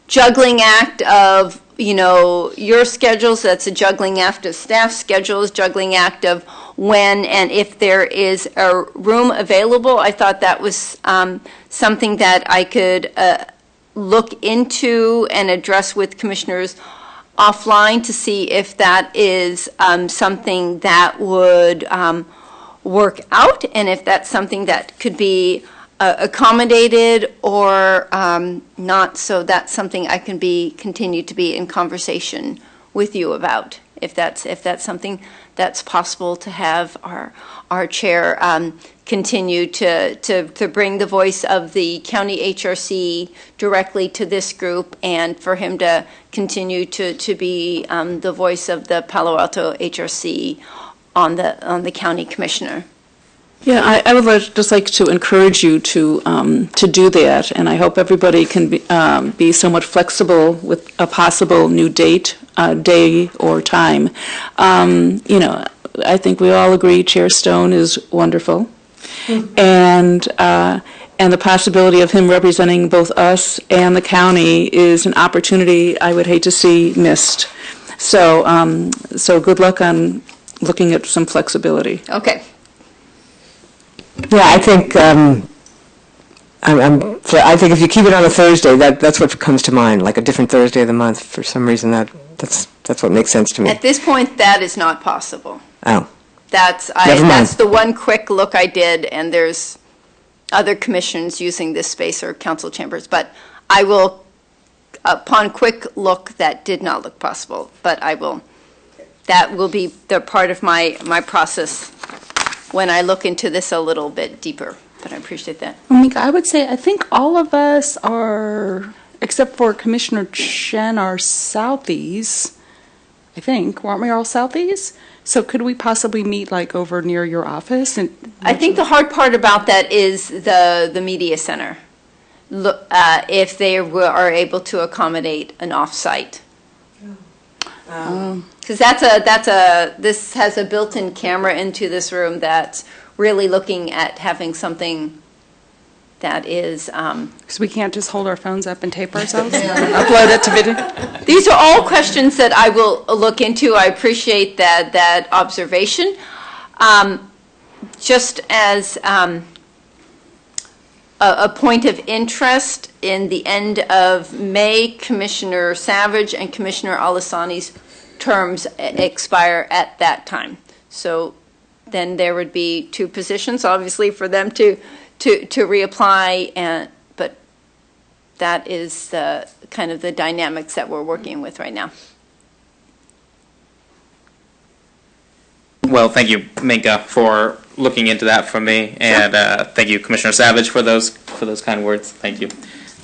juggling act of, you know, your schedules. That's a juggling act of staff schedules, juggling act of when and if there is a room available. I thought that was something that I could look into and address with commissioners offline to see if that is something that would work out, and if that's something that could be accommodated or not. So that's something I can continue to be in conversation with you about, if that's something that's possible, to have our chair continue to bring the voice of the county HRC directly to this group, and for him to continue to be the voice of the Palo Alto HRC on the county commissioner. Yeah, I would just like to encourage you to do that, and I hope everybody can be somewhat flexible with a possible new date, day or time. You know, I think we all agree Chair Stone is wonderful, and the possibility of him representing both us and the county is an opportunity I would hate to see missed. So, so good luck on looking at some flexibility. Okay. Yeah, I think I think if you keep it on a Thursday, that's what comes to mind, like a different Thursday of the month. For some reason, that's what makes sense to me. At this point, that is not possible. Oh. That's the one quick look I did, and there's other commissions using this space or council chambers, but I will, upon quick look, that did not look possible, but that will be the part of my process when I look into this a little bit deeper, but I appreciate that. Mika, I would say I think all of us are, except for Commissioner Chen, are Southies. I think, weren't we all Southies? So could we possibly meet like over near your office? And I think the hard part about that is the media center. If they are able to accommodate an off-site. Because this has a built-in camera into this room that's really looking at having something that is. Because we can't just hold our phones up and tape ourselves, upload it to video. These are all questions that I will look into. I appreciate that observation. Just as a point of interest, in the end of May, Commissioner Savage and Commissioner Alasani's terms expire at that time. So then there would be two positions, obviously, for them to reapply, but that is kind of the dynamics that we're working with right now. Well, thank you, Minka, for looking into that for me, and thank you, Commissioner Savage, for those kind words. Thank you.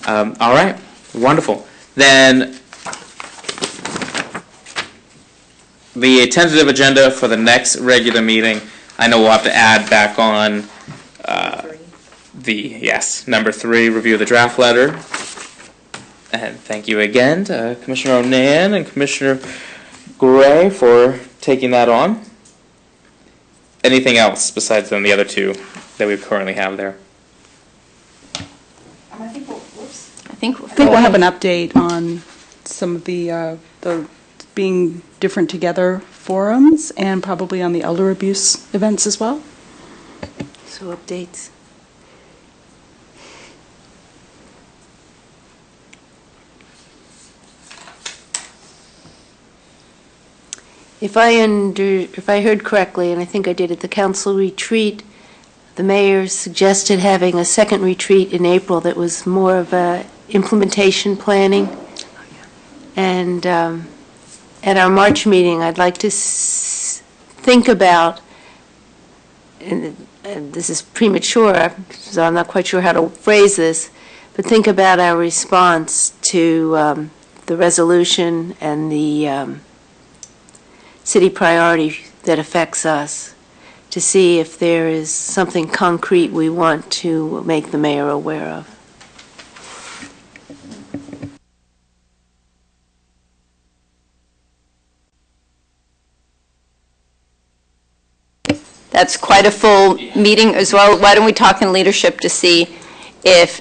All right, wonderful. Then the tentative agenda for the next regular meeting, I know we'll have to add back on number 3, review the draft letter. And thank you again to Commissioner Onan and Commissioner Gray for taking that on. Anything else besides the other two that we currently have there? I think we'll have an update on some of the being different together forums, and probably on the elder abuse events as well. So updates. If I heard correctly, and I think I did at the council retreat, the mayor suggested having a second retreat in April that was more of a implementation planning. And at our March meeting, I'd like to think about and this is premature, so I'm not quite sure how to phrase this, but think about our response to the resolution and the city priority that affects us, to see if there is something concrete we want to make the mayor aware of. That's quite a full meeting as well. Why don't we talk in leadership to see if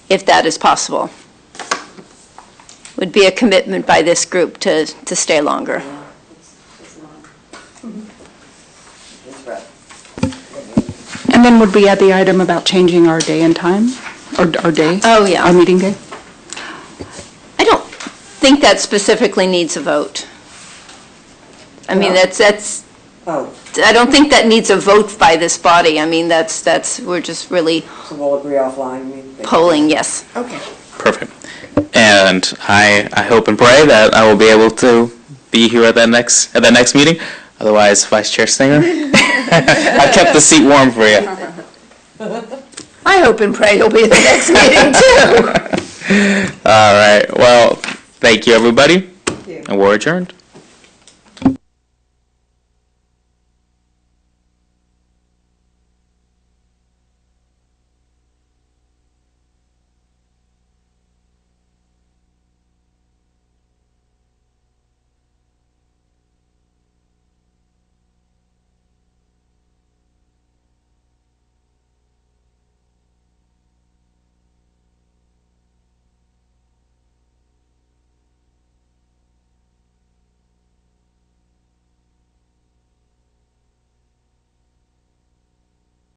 that is possible? Would be a commitment by this group to stay longer. And then would we add the item about changing our day and time, or our day? Oh, yeah. Our meeting day? I don't think that specifically needs a vote. I mean, that's. Oh. I don't think that needs a vote by this body. I mean, we're just really So we'll agree offline? polling, yes. Okay. Perfect. And I hope and pray that I will be able to be here at that next meeting. Otherwise, Vice Chair Stinger, I kept the seat warm for you. I hope and pray you'll be at the next meeting, too. All right. Well, thank you, everybody. And we're adjourned.